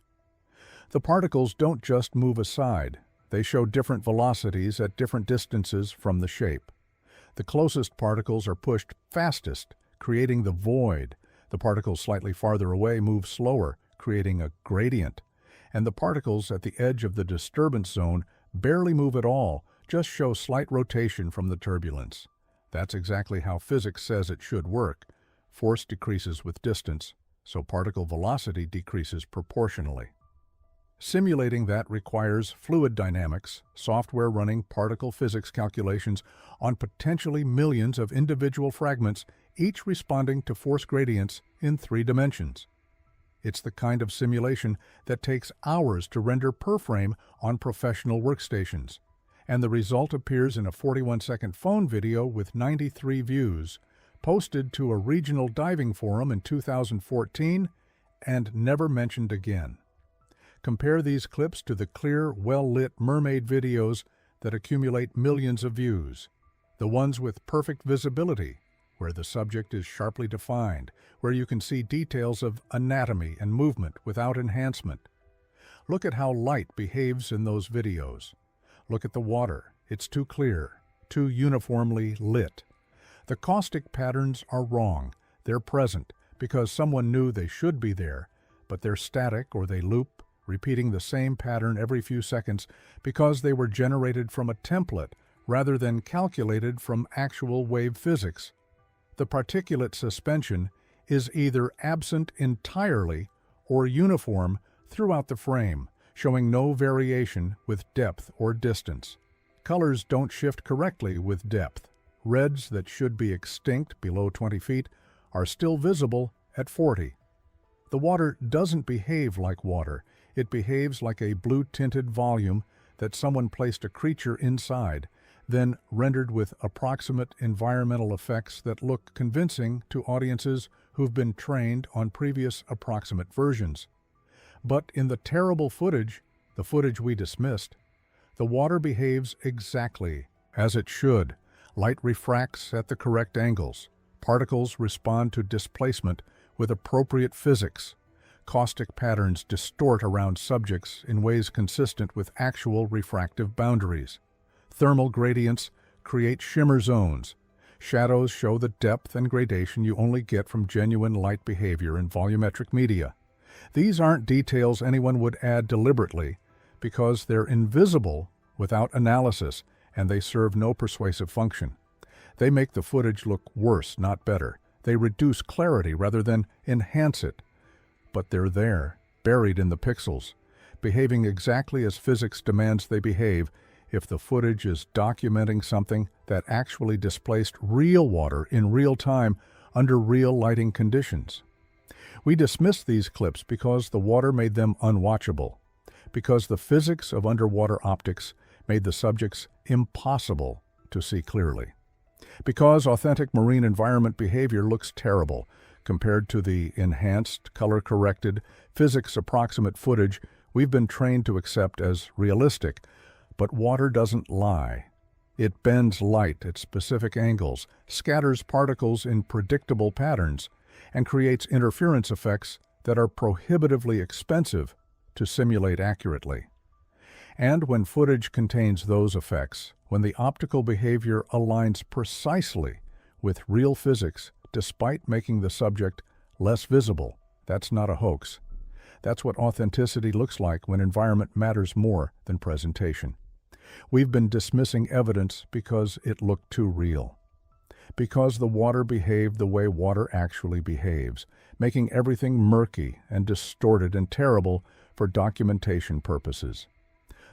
The particles don't just move aside, they show different velocities at different distances from the shape. The closest particles are pushed fastest, creating the void. The particles slightly farther away move slower, creating a gradient. And the particles at the edge of the disturbance zone barely move at all, just show slight rotation from the turbulence. That's exactly how physics says it should work. Force decreases with distance, so particle velocity decreases proportionally. Simulating that requires fluid dynamics, software running particle physics calculations on potentially millions of individual fragments, each responding to force gradients in 3 dimensions. It's the kind of simulation that takes hours to render per frame on professional workstations. And the result appears in a 41-second phone video with 93 views, posted to a regional diving forum in 2014 and never mentioned again. Compare these clips to the clear, well-lit Mermaid videos that accumulate millions of views. The ones with perfect visibility, where the subject is sharply defined, where you can see details of anatomy and movement without enhancement. Look at how light behaves in those videos. Look at the water. It's too clear, too uniformly lit. The caustic patterns are wrong. They're present because someone knew they should be there, but they're static or they loop, repeating the same pattern every few seconds because they were generated from a template rather than calculated from actual wave physics. The particulate suspension is either absent entirely or uniform throughout the frame, showing no variation with depth or distance. Colors don't shift correctly with depth. Reds that should be extinct below 20 feet are still visible at 40. The water doesn't behave like water. It behaves like a blue-tinted volume that someone placed a creature inside, then rendered with approximate environmental effects that look convincing to audiences who've been trained on previous approximate versions. But in the terrible footage, the footage we dismissed, the water behaves exactly as it should. Light refracts at the correct angles. Particles respond to displacement with appropriate physics. Caustic patterns distort around subjects in ways consistent with actual refractive boundaries. Thermal gradients create shimmer zones. Shadows show the depth and gradation you only get from genuine light behavior in volumetric media. These aren't details anyone would add deliberately because they're invisible without analysis, and they serve no persuasive function. They make the footage look worse, not better. They reduce clarity rather than enhance it. But they're there, buried in the pixels, behaving exactly as physics demands they behave if the footage is documenting something that actually displaced real water in real time under real lighting conditions. We dismiss these clips because the water made them unwatchable, because the physics of underwater optics made the subjects impossible to see clearly, because authentic marine environment behavior looks terrible compared to the enhanced, color-corrected, physics-approximate footage we've been trained to accept as realistic. But water doesn't lie. It bends light at specific angles, scatters particles in predictable patterns, and creates interference effects that are prohibitively expensive to simulate accurately. And when footage contains those effects, when the optical behavior aligns precisely with real physics despite making the subject less visible, that's not a hoax. That's what authenticity looks like when environment matters more than presentation. We've been dismissing evidence because it looked too real. Because the water behaved the way water actually behaves, making everything murky and distorted and terrible for documentation purposes.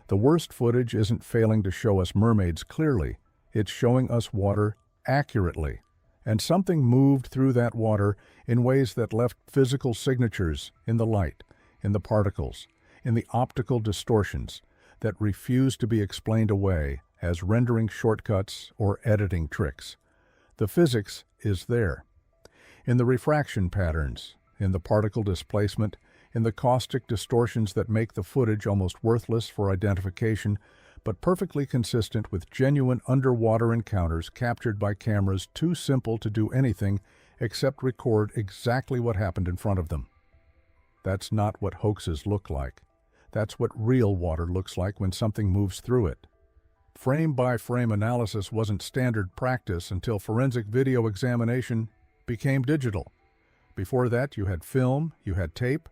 The worst footage isn't failing to show us mermaids clearly, it's showing us water accurately. And something moved through that water in ways that left physical signatures in the light, in the particles, in the optical distortions that refuse to be explained away as rendering shortcuts or editing tricks. The physics is there. In the refraction patterns, in the particle displacement, in the caustic distortions that make the footage almost worthless for identification, but perfectly consistent with genuine underwater encounters captured by cameras too simple to do anything except record exactly what happened in front of them. That's not what hoaxes look like. That's what real water looks like when something moves through it. Frame-by-frame analysis wasn't standard practice until forensic video examination became digital. Before that, you had film, you had tape,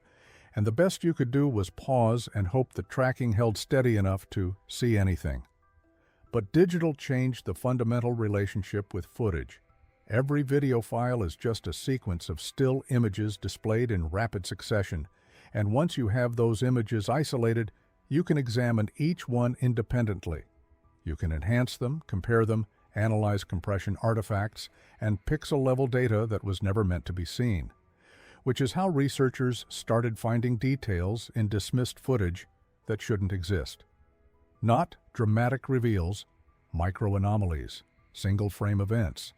and the best you could do was pause and hope the tracking held steady enough to see anything. But digital changed the fundamental relationship with footage. Every video file is just a sequence of still images displayed in rapid succession, and once you have those images isolated, you can examine each one independently. You can enhance them, compare them, analyze compression artifacts, and pixel-level data that was never meant to be seen, which is how researchers started finding details in dismissed footage that shouldn't exist. Not dramatic reveals, micro-anomalies, single-frame events,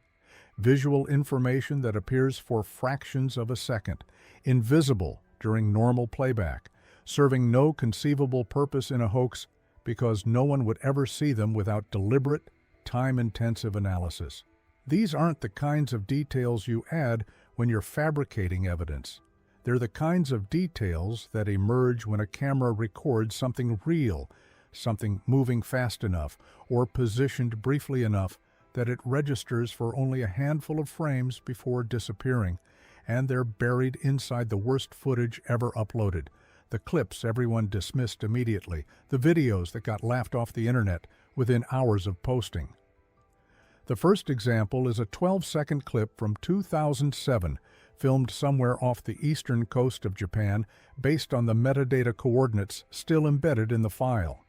visual information that appears for fractions of a second, invisible during normal playback, serving no conceivable purpose in a hoax because no one would ever see them without deliberate, time-intensive analysis. These aren't the kinds of details you add when you're fabricating evidence. They're the kinds of details that emerge when a camera records something real, something moving fast enough or positioned briefly enough that it registers for only a handful of frames before disappearing, and they're buried inside the worst footage ever uploaded. The clips everyone dismissed immediately, the videos that got laughed off the internet within hours of posting. The first example is a 12-second clip from 2007, filmed somewhere off the eastern coast of Japan based on the metadata coordinates still embedded in the file.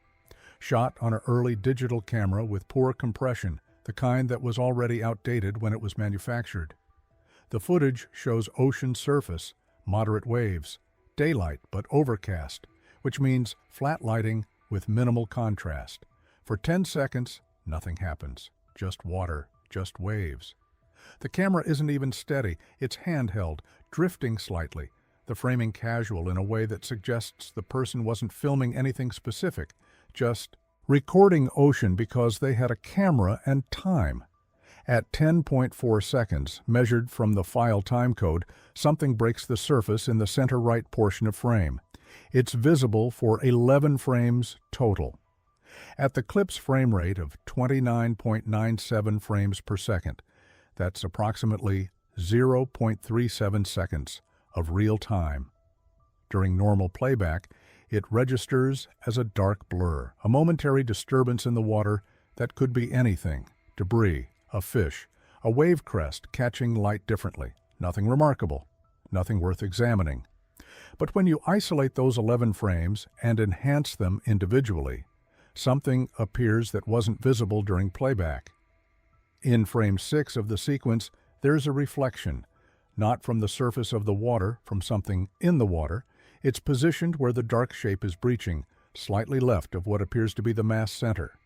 Shot on an early digital camera with poor compression, the kind that was already outdated when it was manufactured. The footage shows ocean surface, moderate waves, daylight but overcast, which means flat lighting with minimal contrast. For 10 seconds, nothing happens. Just water, just waves. The camera isn't even steady, it's handheld, drifting slightly, the framing casual in a way that suggests the person wasn't filming anything specific, just recording ocean because they had a camera and time. At 10.4 seconds, measured from the file timecode, something breaks the surface in the center right portion of frame. It's visible for 11 frames total. At the clip's frame rate of 29.97 frames per second, that's approximately 0.37 seconds of real time. During normal playback, it registers as a dark blur, a momentary disturbance in the water that could be anything: debris, a fish, a wave crest catching light differently. Nothing remarkable, nothing worth examining. But when you isolate those 11 frames and enhance them individually, something appears that wasn't visible during playback. In frame 6 of the sequence, there's a reflection, not from the surface of the water, from something in the water. It's positioned where the dark shape is breaching, slightly left of what appears to be the mass center.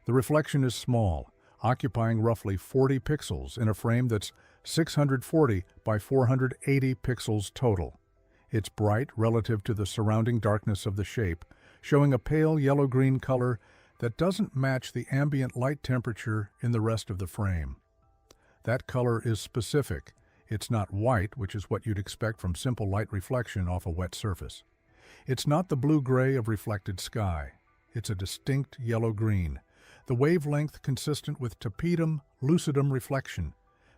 The reflection is small, occupying roughly 40 pixels in a frame that's 640 by 480 pixels total. It's bright relative to the surrounding darkness of the shape, showing a pale yellow-green color that doesn't match the ambient light temperature in the rest of the frame. That color is specific. It's not white, which is what you'd expect from simple light reflection off a wet surface. It's not the blue-gray of reflected sky. It's a distinct yellow-green, the wavelength consistent with tapetum lucidum reflection,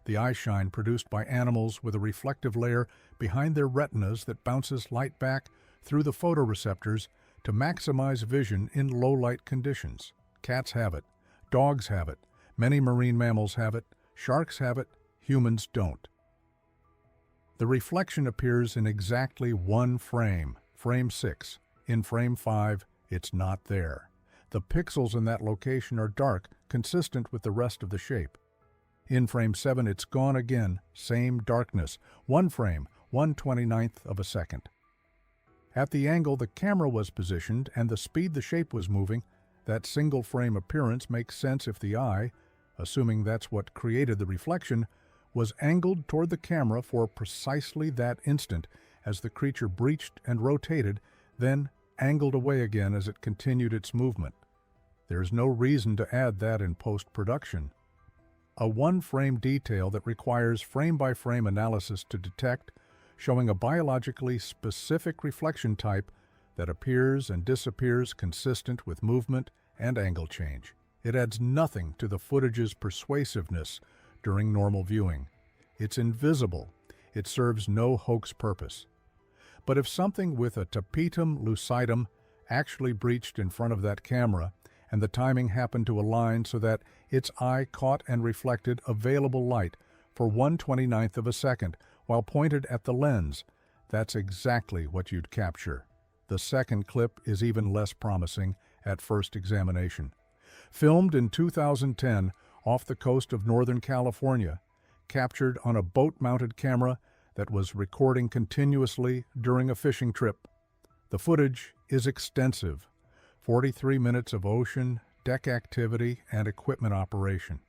the eyeshine produced by animals with a reflective layer behind their retinas that bounces light back through the photoreceptors to maximize vision in low-light conditions. Cats have it, dogs have it, many marine mammals have it, sharks have it, humans don't. The reflection appears in exactly one frame, frame 6. In frame 5, it's not there. The pixels in that location are dark, consistent with the rest of the shape. In frame 7, it's gone again, same darkness, one frame, 1/29th of a second. At the angle the camera was positioned and the speed the shape was moving, that single frame appearance makes sense if the eye, assuming that's what created the reflection, was angled toward the camera for precisely that instant as the creature breached and rotated, then angled away again as it continued its movement. There's no reason to add that in post-production. A one-frame detail that requires frame-by-frame analysis to detect, showing a biologically specific reflection type that appears and disappears consistent with movement and angle change. It adds nothing to the footage's persuasiveness during normal viewing. It's invisible. It serves no hoax purpose. But if something with a tapetum lucidum actually breached in front of that camera, and the timing happened to align so that its eye caught and reflected available light for 1/29th of a second while pointed at the lens, that's exactly what you'd capture. The second clip is even less promising at first examination. Filmed in 2010 off the coast of Northern California, captured on a boat-mounted camera that was recording continuously during a fishing trip. The footage is extensive, 43 minutes of ocean, deck activity, and equipment operation.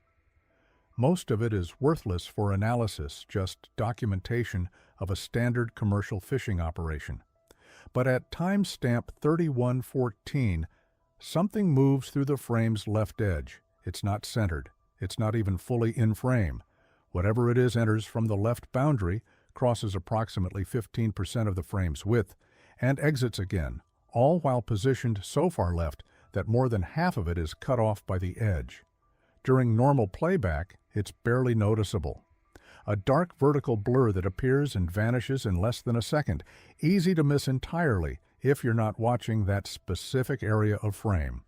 Most of it is worthless for analysis, just documentation of a standard commercial fishing operation. But at timestamp 31:14, something moves through the frame's left edge. It's not centered. It's not even fully in frame. Whatever it is enters from the left boundary, crosses approximately 15% of the frame's width, and exits again, all while positioned so far left that more than half of it is cut off by the edge. During normal playback, it's barely noticeable. A dark vertical blur that appears and vanishes in less than a second, easy to miss entirely if you're not watching that specific area of frame.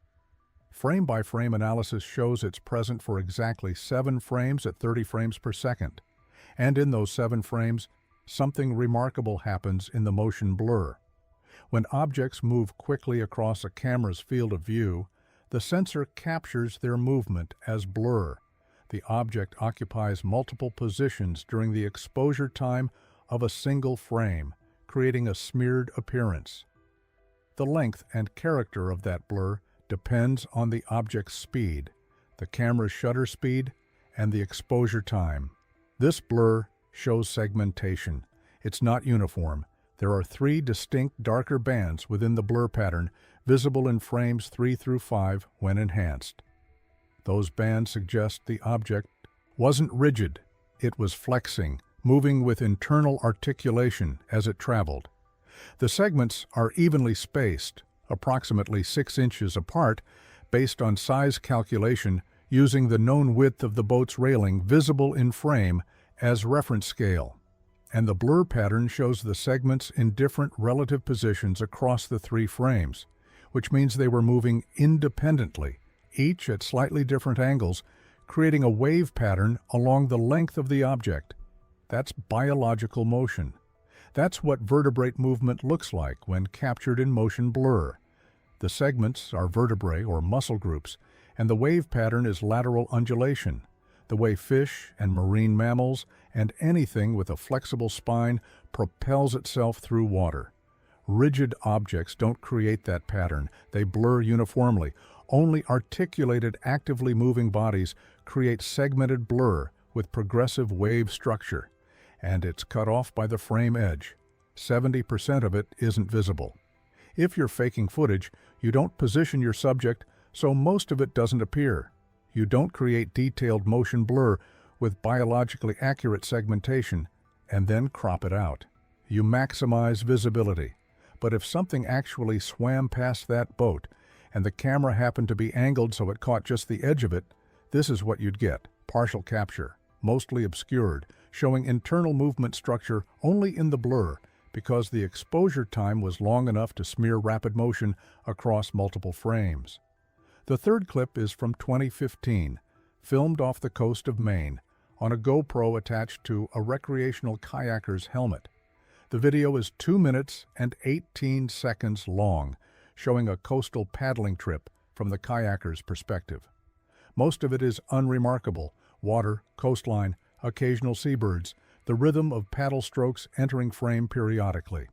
Frame-by-frame analysis shows it's present for exactly 7 frames at 30 frames per second. And in those 7 frames, something remarkable happens in the motion blur. When objects move quickly across a camera's field of view, the sensor captures their movement as blur. The object occupies multiple positions during the exposure time of a single frame, creating a smeared appearance. The length and character of that blur depends on the object's speed, the camera's shutter speed, and the exposure time. This blur shows segmentation. It's not uniform. There are 3 distinct darker bands within the blur pattern, visible in frames 3 through 5 when enhanced. Those bands suggest the object wasn't rigid. It was flexing, moving with internal articulation as it traveled. The segments are evenly spaced, approximately 6 inches apart, based on size calculation using the known width of the boat's railing visible in frame as reference scale. And the blur pattern shows the segments in different relative positions across the 3 frames, which means they were moving independently, each at slightly different angles, creating a wave pattern along the length of the object. That's biological motion. That's what vertebrate movement looks like when captured in motion blur. The segments are vertebrae or muscle groups, and the wave pattern is lateral undulation, the way fish and marine mammals and anything with a flexible spine propels itself through water. Rigid objects don't create that pattern. They blur uniformly. Only articulated, actively moving bodies create segmented blur with progressive wave structure. And it's cut off by the frame edge. 70% of it isn't visible. If you're faking footage, you don't position your subject, so most of it doesn't appear. You don't create detailed motion blur with biologically accurate segmentation and then crop it out. You maximize visibility. But if something actually swam past that boat and the camera happened to be angled so it caught just the edge of it, this is what you'd get: partial capture, mostly obscured, showing internal movement structure only in the blur because the exposure time was long enough to smear rapid motion across multiple frames. The third clip is from 2015, filmed off the coast of Maine, on a GoPro attached to a recreational kayaker's helmet. The video is 2 minutes and 18 seconds long, showing a coastal paddling trip from the kayaker's perspective. Most of it is unremarkable: water, coastline, occasional seabirds, the rhythm of paddle strokes entering frame periodically.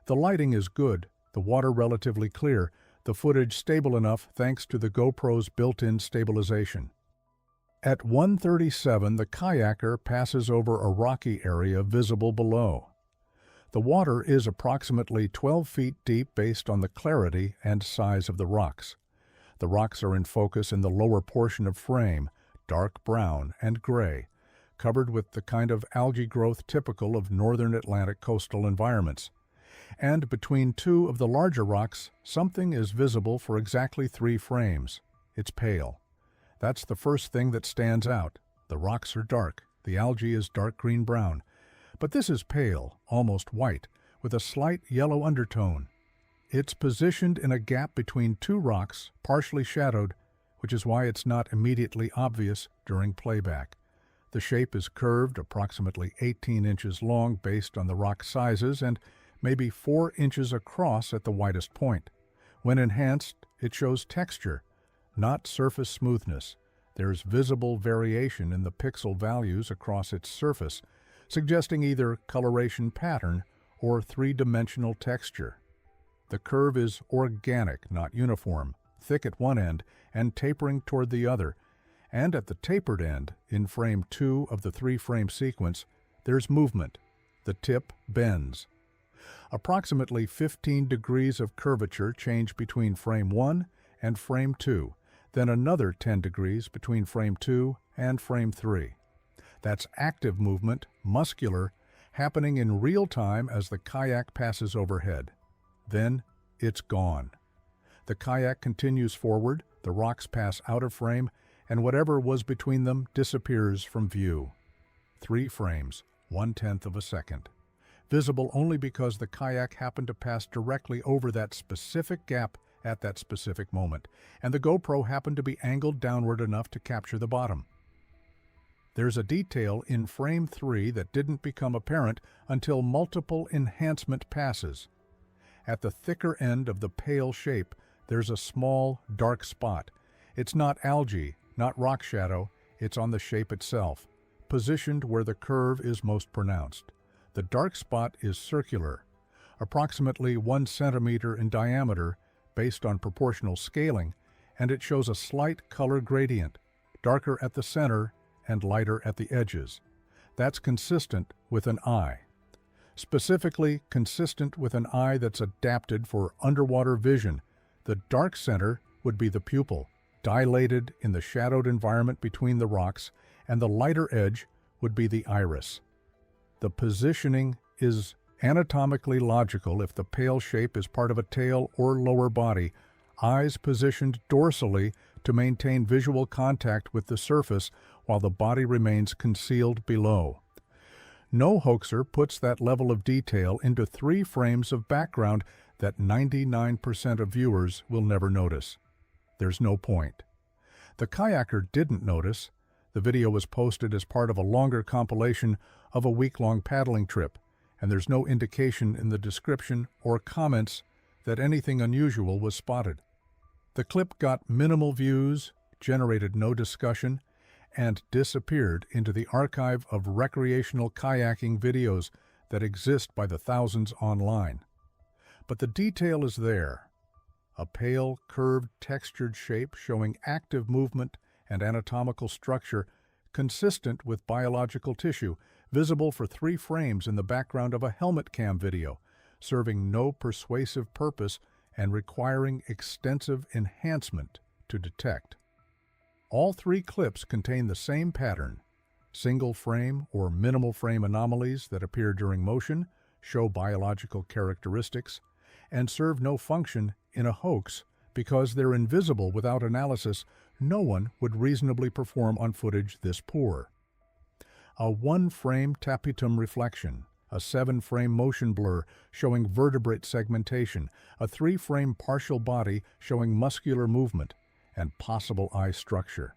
The lighting is good, the water relatively clear, the footage stable enough thanks to the GoPro's built-in stabilization. At 1:37, the kayaker passes over a rocky area visible below. The water is approximately 12 feet deep based on the clarity and size of the rocks. The rocks are in focus in the lower portion of frame, dark brown and gray, covered with the kind of algae growth typical of northern Atlantic coastal environments. And between 2 of the larger rocks, something is visible for exactly 3 frames. It's pale. That's the first thing that stands out. The rocks are dark. The algae is dark green-brown. But this is pale, almost white, with a slight yellow undertone. It's positioned in a gap between 2 rocks, partially shadowed, which is why it's not immediately obvious during playback. The shape is curved, approximately 18 inches long based on the rock sizes, and maybe 4 inches across at the widest point. When enhanced, it shows texture, not surface smoothness. There's visible variation in the pixel values across its surface, suggesting either coloration pattern or 3-dimensional texture. The curve is organic, not uniform, thick at one end and tapering toward the other, and at the tapered end, in frame 2 of the 3-frame sequence, there's movement. The tip bends. Approximately 15 degrees of curvature change between frame 1 and frame 2, then another 10 degrees between frame 2 and frame 3. That's active movement, muscular, happening in real time as the kayak passes overhead. Then it's gone. The kayak continues forward, the rocks pass out of frame, and whatever was between them disappears from view. 3 frames, 1/10 of a second. Visible only because the kayak happened to pass directly over that specific gap at that specific moment, and the GoPro happened to be angled downward enough to capture the bottom. There's a detail in frame 3 that didn't become apparent until multiple enhancement passes. At the thicker end of the pale shape, there's a small, dark spot. It's not algae, not rock shadow, it's on the shape itself, positioned where the curve is most pronounced. The dark spot is circular, approximately 1 centimeter in diameter based on proportional scaling, and it shows a slight color gradient, darker at the center and lighter at the edges. That's consistent with an eye. Specifically consistent with an eye that's adapted for underwater vision. The dark center would be the pupil, dilated in the shadowed environment between the rocks, and the lighter edge would be the iris. The positioning is anatomically logical if the pale shape is part of a tail or lower body, eyes positioned dorsally to maintain visual contact with the surface while the body remains concealed below. No hoaxer puts that level of detail into 3 frames of background that 99% of viewers will never notice. There's no point. The kayaker didn't notice. The video was posted as part of a longer compilation of a week-long paddling trip, and there's no indication in the description or comments that anything unusual was spotted. The clip got minimal views, generated no discussion, and disappeared into the archive of recreational kayaking videos that exist by the thousands online. But the detail is there. A pale, curved, textured shape showing active movement and anatomical structure consistent with biological tissue, visible for 3 frames in the background of a helmet cam video, serving no persuasive purpose and requiring extensive enhancement to detect. All 3 clips contain the same pattern. Single frame or minimal frame anomalies that appear during motion, show biological characteristics, and serve no function in a hoax because they're invisible without analysis. No one would reasonably perform on footage this poor. A 1-frame tapetum reflection, a 7-frame motion blur showing vertebrate segmentation, a 3-frame partial body showing muscular movement, and possible eye structure.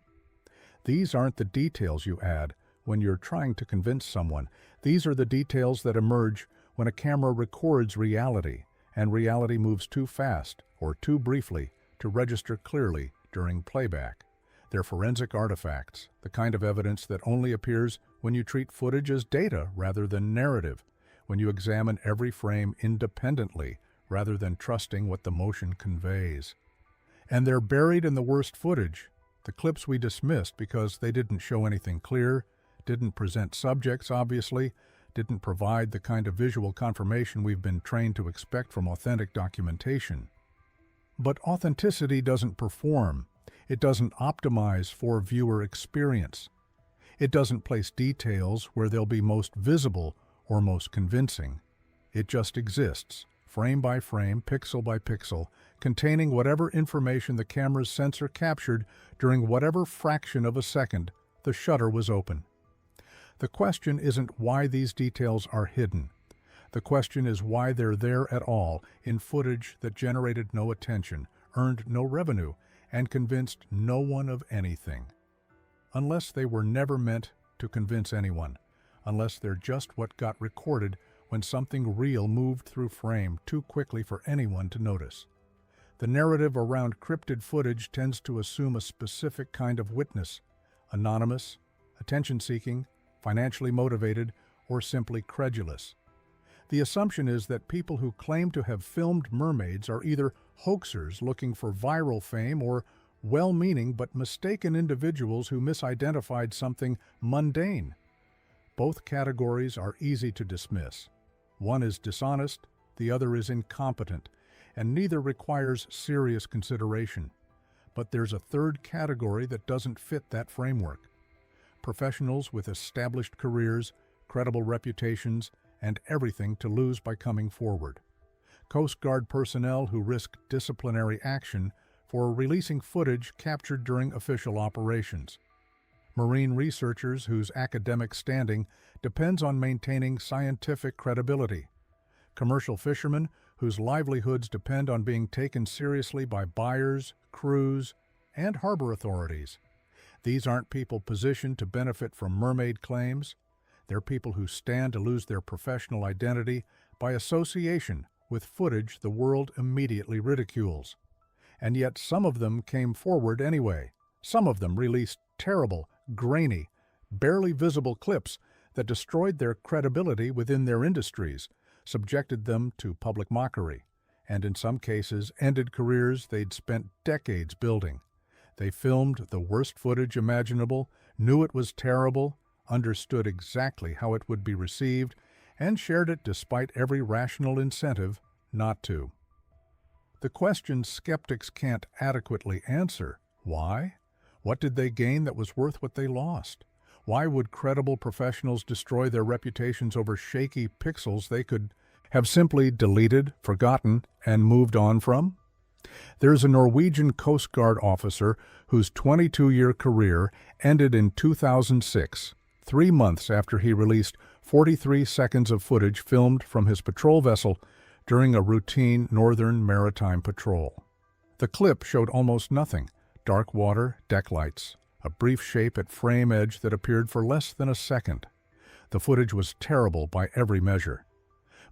These aren't the details you add when you're trying to convince someone. These are the details that emerge when a camera records reality, and reality moves too fast or too briefly to register clearly during playback. They're forensic artifacts, the kind of evidence that only appears when you treat footage as data rather than narrative, when you examine every frame independently rather than trusting what the motion conveys. And they're buried in the worst footage, the clips we dismissed because they didn't show anything clear, didn't present subjects obviously, didn't provide the kind of visual confirmation we've been trained to expect from authentic documentation. But authenticity doesn't perform. It doesn't optimize for viewer experience. It doesn't place details where they'll be most visible or most convincing. It just exists, frame by frame, pixel by pixel, containing whatever information the camera's sensor captured during whatever fraction of a second the shutter was open. The question isn't why these details are hidden. The question is why they're there at all in footage that generated no attention, earned no revenue, and convinced no one of anything. Unless they were never meant to convince anyone, unless they're just what got recorded when something real moved through frame too quickly for anyone to notice. The narrative around cryptid footage tends to assume a specific kind of witness, anonymous, attention-seeking, financially motivated, or simply credulous. The assumption is that people who claim to have filmed mermaids are either hoaxers looking for viral fame or well-meaning but mistaken individuals who misidentified something mundane. Both categories are easy to dismiss. One is dishonest, the other is incompetent, and neither requires serious consideration. But there's a third category that doesn't fit that framework. Professionals with established careers, credible reputations, and everything to lose by coming forward. Coast Guard personnel who risk disciplinary action for releasing footage captured during official operations. Marine researchers whose academic standing depends on maintaining scientific credibility. Commercial fishermen whose livelihoods depend on being taken seriously by buyers, crews, and harbor authorities. These aren't people positioned to benefit from mermaid claims. They're people who stand to lose their professional identity by association with footage the world immediately ridicules. And yet some of them came forward anyway. Some of them released terrible, grainy, barely visible clips that destroyed their credibility within their industries, subjected them to public mockery, and in some cases ended careers they'd spent decades building. They filmed the worst footage imaginable, knew it was terrible, understood exactly how it would be received, and shared it despite every rational incentive not to. The question skeptics can't adequately answer: why? What did they gain that was worth what they lost? Why would credible professionals destroy their reputations over shaky pixels they could have simply deleted, forgotten, and moved on from? There's a Norwegian Coast Guard officer whose 22-year career ended in 2006, 3 months after he released 43 seconds of footage filmed from his patrol vessel during a routine northern maritime patrol. The clip showed almost nothing: dark water, deck lights, a brief shape at frame edge that appeared for less than a second. The footage was terrible by every measure.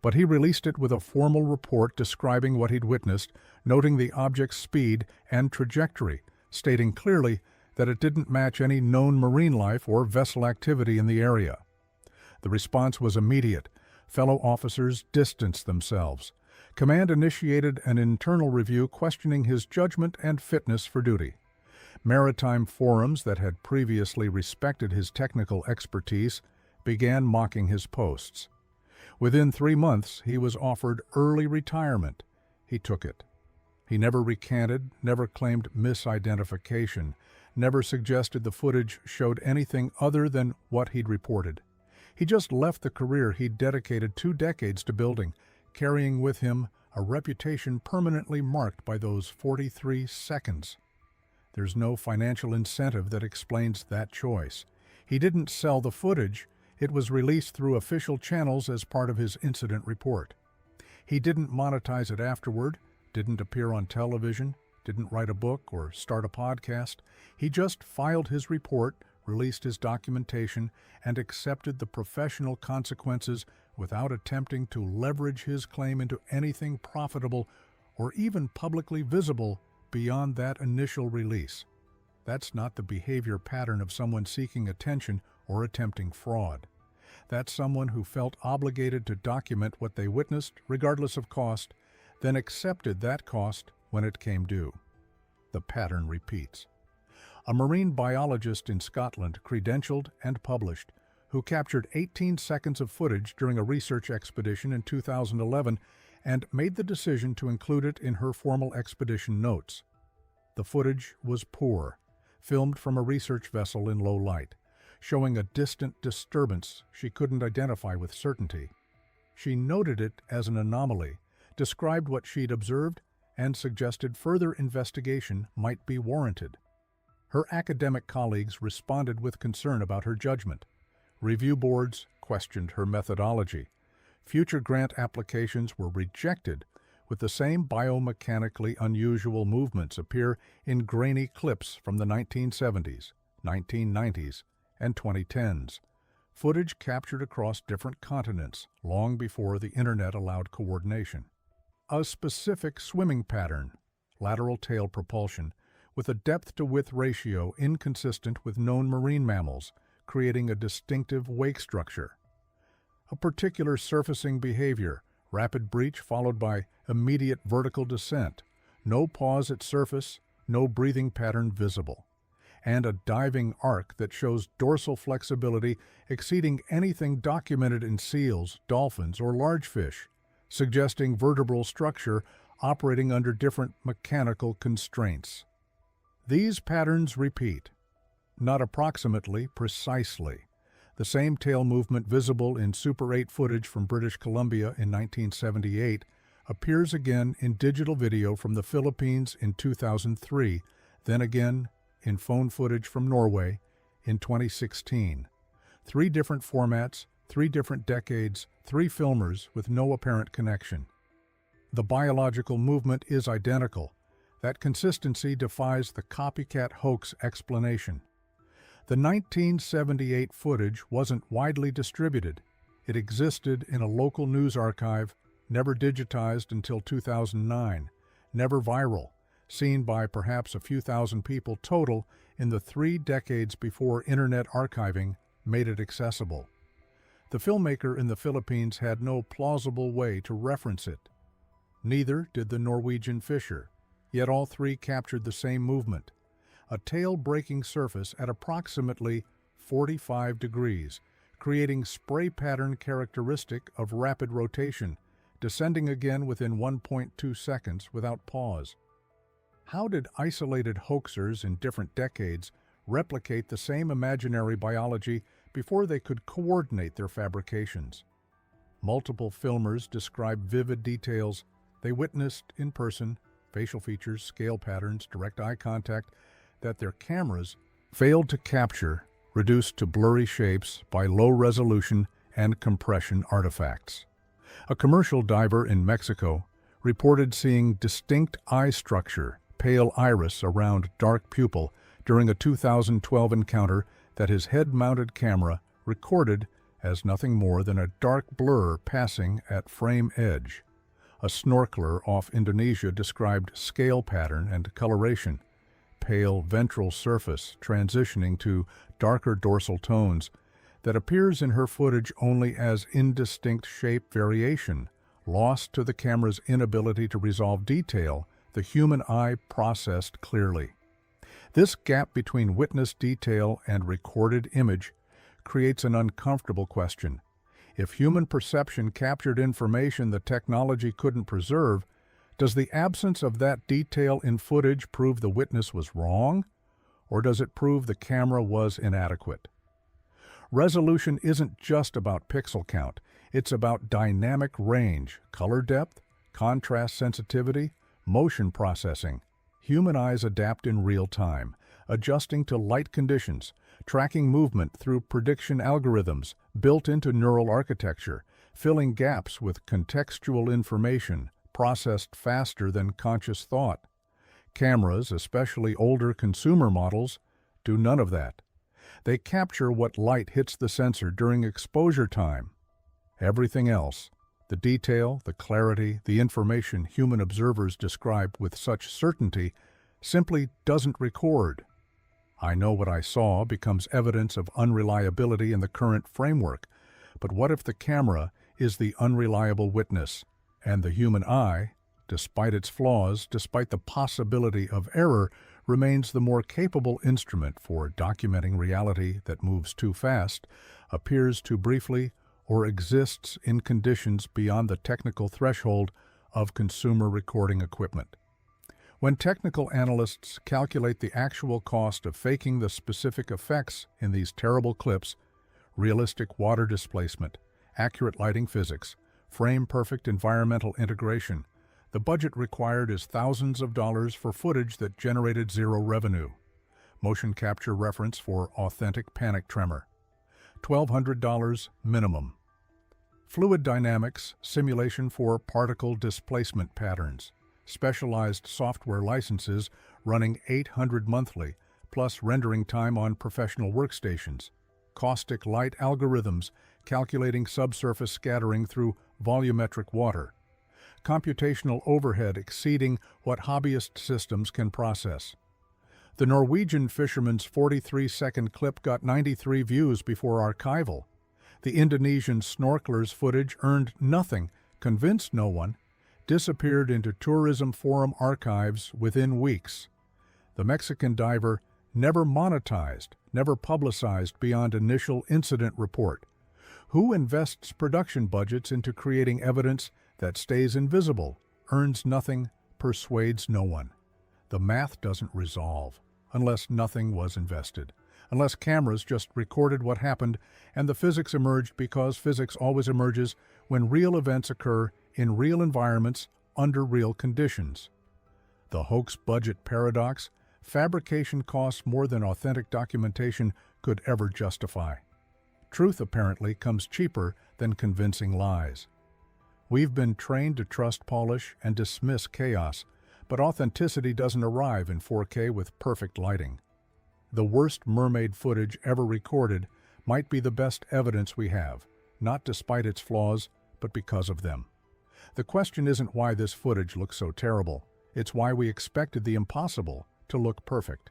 But he released it with a formal report describing what he'd witnessed, noting the object's speed and trajectory, stating clearly that it didn't match any known marine life or vessel activity in the area. The response was immediate. Fellow officers distanced themselves. Command initiated an internal review questioning his judgment and fitness for duty. Maritime forums that had previously respected his technical expertise began mocking his posts. Within 3 months, he was offered early retirement. He took it. He never recanted, never claimed misidentification, never suggested the footage showed anything other than what he'd reported. He just left the career he'd dedicated 2 decades to building, carrying with him a reputation permanently marked by those 43 seconds. There's no financial incentive that explains that choice. He didn't sell the footage. It was released through official channels as part of his incident report. He didn't monetize it afterward, didn't appear on television, didn't write a book or start a podcast. He just filed his report, released his documentation, and accepted the professional consequences without attempting to leverage his claim into anything profitable or even publicly visible beyond that initial release. That's not the behavior pattern of someone seeking attention or attempting fraud. That's someone who felt obligated to document what they witnessed, regardless of cost, then accepted that cost when it came due. The pattern repeats. A marine biologist in Scotland, credentialed and published, who captured 18 seconds of footage during a research expedition in 2011 and made the decision to include it in her formal expedition notes. The footage was poor, filmed from a research vessel in low light, showing a distant disturbance she couldn't identify with certainty. She noted it as an anomaly, described what she'd observed, and suggested further investigation might be warranted. Her academic colleagues responded with concern about her judgment. Review boards questioned her methodology. Future grant applications were rejected, with the same biomechanically unusual movements appear in grainy clips from the 1970s, 1990s, and 2010s. Footage captured across different continents long before the internet allowed coordination. A specific swimming pattern, lateral tail propulsion, with a depth-to-width ratio inconsistent with known marine mammals, creating a distinctive wake structure. A particular surfacing behavior, rapid breach followed by immediate vertical descent, no pause at surface, no breathing pattern visible, and a diving arc that shows dorsal flexibility exceeding anything documented in seals, dolphins, or large fish, suggesting vertebral structure operating under different mechanical constraints. These patterns repeat, not approximately, precisely. The same tail movement visible in Super 8 footage from British Columbia in 1978 appears again in digital video from the Philippines in 2003, then again in phone footage from Norway in 2016. 3 different formats, 3 different decades, 3 filmers with no apparent connection. The biological movement is identical. That consistency defies the copycat hoax explanation. The 1978 footage wasn't widely distributed. It existed in a local news archive, never digitized until 2009, never viral, seen by perhaps a few thousand people total in the 3 decades before internet archiving made it accessible. The filmmaker in the Philippines had no plausible way to reference it. Neither did the Norwegian fisher, yet all 3 captured the same movement. A tail-breaking surface at approximately 45 degrees, creating spray pattern characteristic of rapid rotation, descending again within 1.2 seconds without pause. How did isolated hoaxers in different decades replicate the same imaginary biology before they could coordinate their fabrications. Multiple filmers describe vivid details they witnessed in person, facial features, scale patterns, direct eye contact, that their cameras failed to capture, reduced to blurry shapes by low-resolution and compression artifacts. A commercial diver in Mexico reported seeing distinct eye structure, pale iris around dark pupil, during a 2012 encounter that his head-mounted camera recorded as nothing more than a dark blur passing at frame edge. A snorkeler off Indonesia described scale pattern and coloration, pale ventral surface transitioning to darker dorsal tones, that appears in her footage only as indistinct shape variation, lost to the camera's inability to resolve detail the human eye processed clearly. This gap between witnessed detail and recorded image creates an uncomfortable question. If human perception captured information the technology couldn't preserve, does the absence of that detail in footage prove the witness was wrong, or does it prove the camera was inadequate? Resolution isn't just about pixel count, it's about dynamic range, color depth, contrast sensitivity, motion processing. Human eyes adapt in real time, adjusting to light conditions, tracking movement through prediction algorithms built into neural architecture, filling gaps with contextual information processed faster than conscious thought. Cameras, especially older consumer models, do none of that. They capture what light hits the sensor during exposure time. Everything else, the detail, the clarity, the information human observers describe with such certainty, simply doesn't record. "I know what I saw" becomes evidence of unreliability in the current framework. But what if the camera is the unreliable witness, and the human eye, despite its flaws, despite the possibility of error, remains the more capable instrument for documenting reality that moves too fast, appears too briefly, or exists in conditions beyond the technical threshold of consumer recording equipment? When technical analysts calculate the actual cost of faking the specific effects in these terrible clips, realistic water displacement, accurate lighting physics, frame-perfect environmental integration, the budget required is thousands of dollars for footage that generated zero revenue. Motion capture reference for authentic panic tremor. $1,200 minimum. Fluid dynamics simulation for particle displacement patterns. Specialized software licenses running $800 monthly, plus rendering time on professional workstations. Caustic light algorithms calculating subsurface scattering through volumetric water. Computational overhead exceeding what hobbyist systems can process. The Norwegian fisherman's 43-second clip got 93 views before archival. The Indonesian snorkeler's footage earned nothing, convinced no one, disappeared into tourism forum archives within weeks. The Mexican diver never monetized, never publicized beyond initial incident report. Who invests production budgets into creating evidence that stays invisible, earns nothing, persuades no one? The math doesn't resolve unless nothing was invested, unless cameras just recorded what happened and the physics emerged, because physics always emerges when real events occur in real environments under real conditions. The hoax budget paradox: fabrication costs more than authentic documentation could ever justify. Truth apparently comes cheaper than convincing lies. We've been trained to trust polish and dismiss chaos, but authenticity doesn't arrive in 4K with perfect lighting. The worst mermaid footage ever recorded might be the best evidence we have, not despite its flaws, but because of them. The question isn't why this footage looks so terrible, it's why we expected the impossible to look perfect.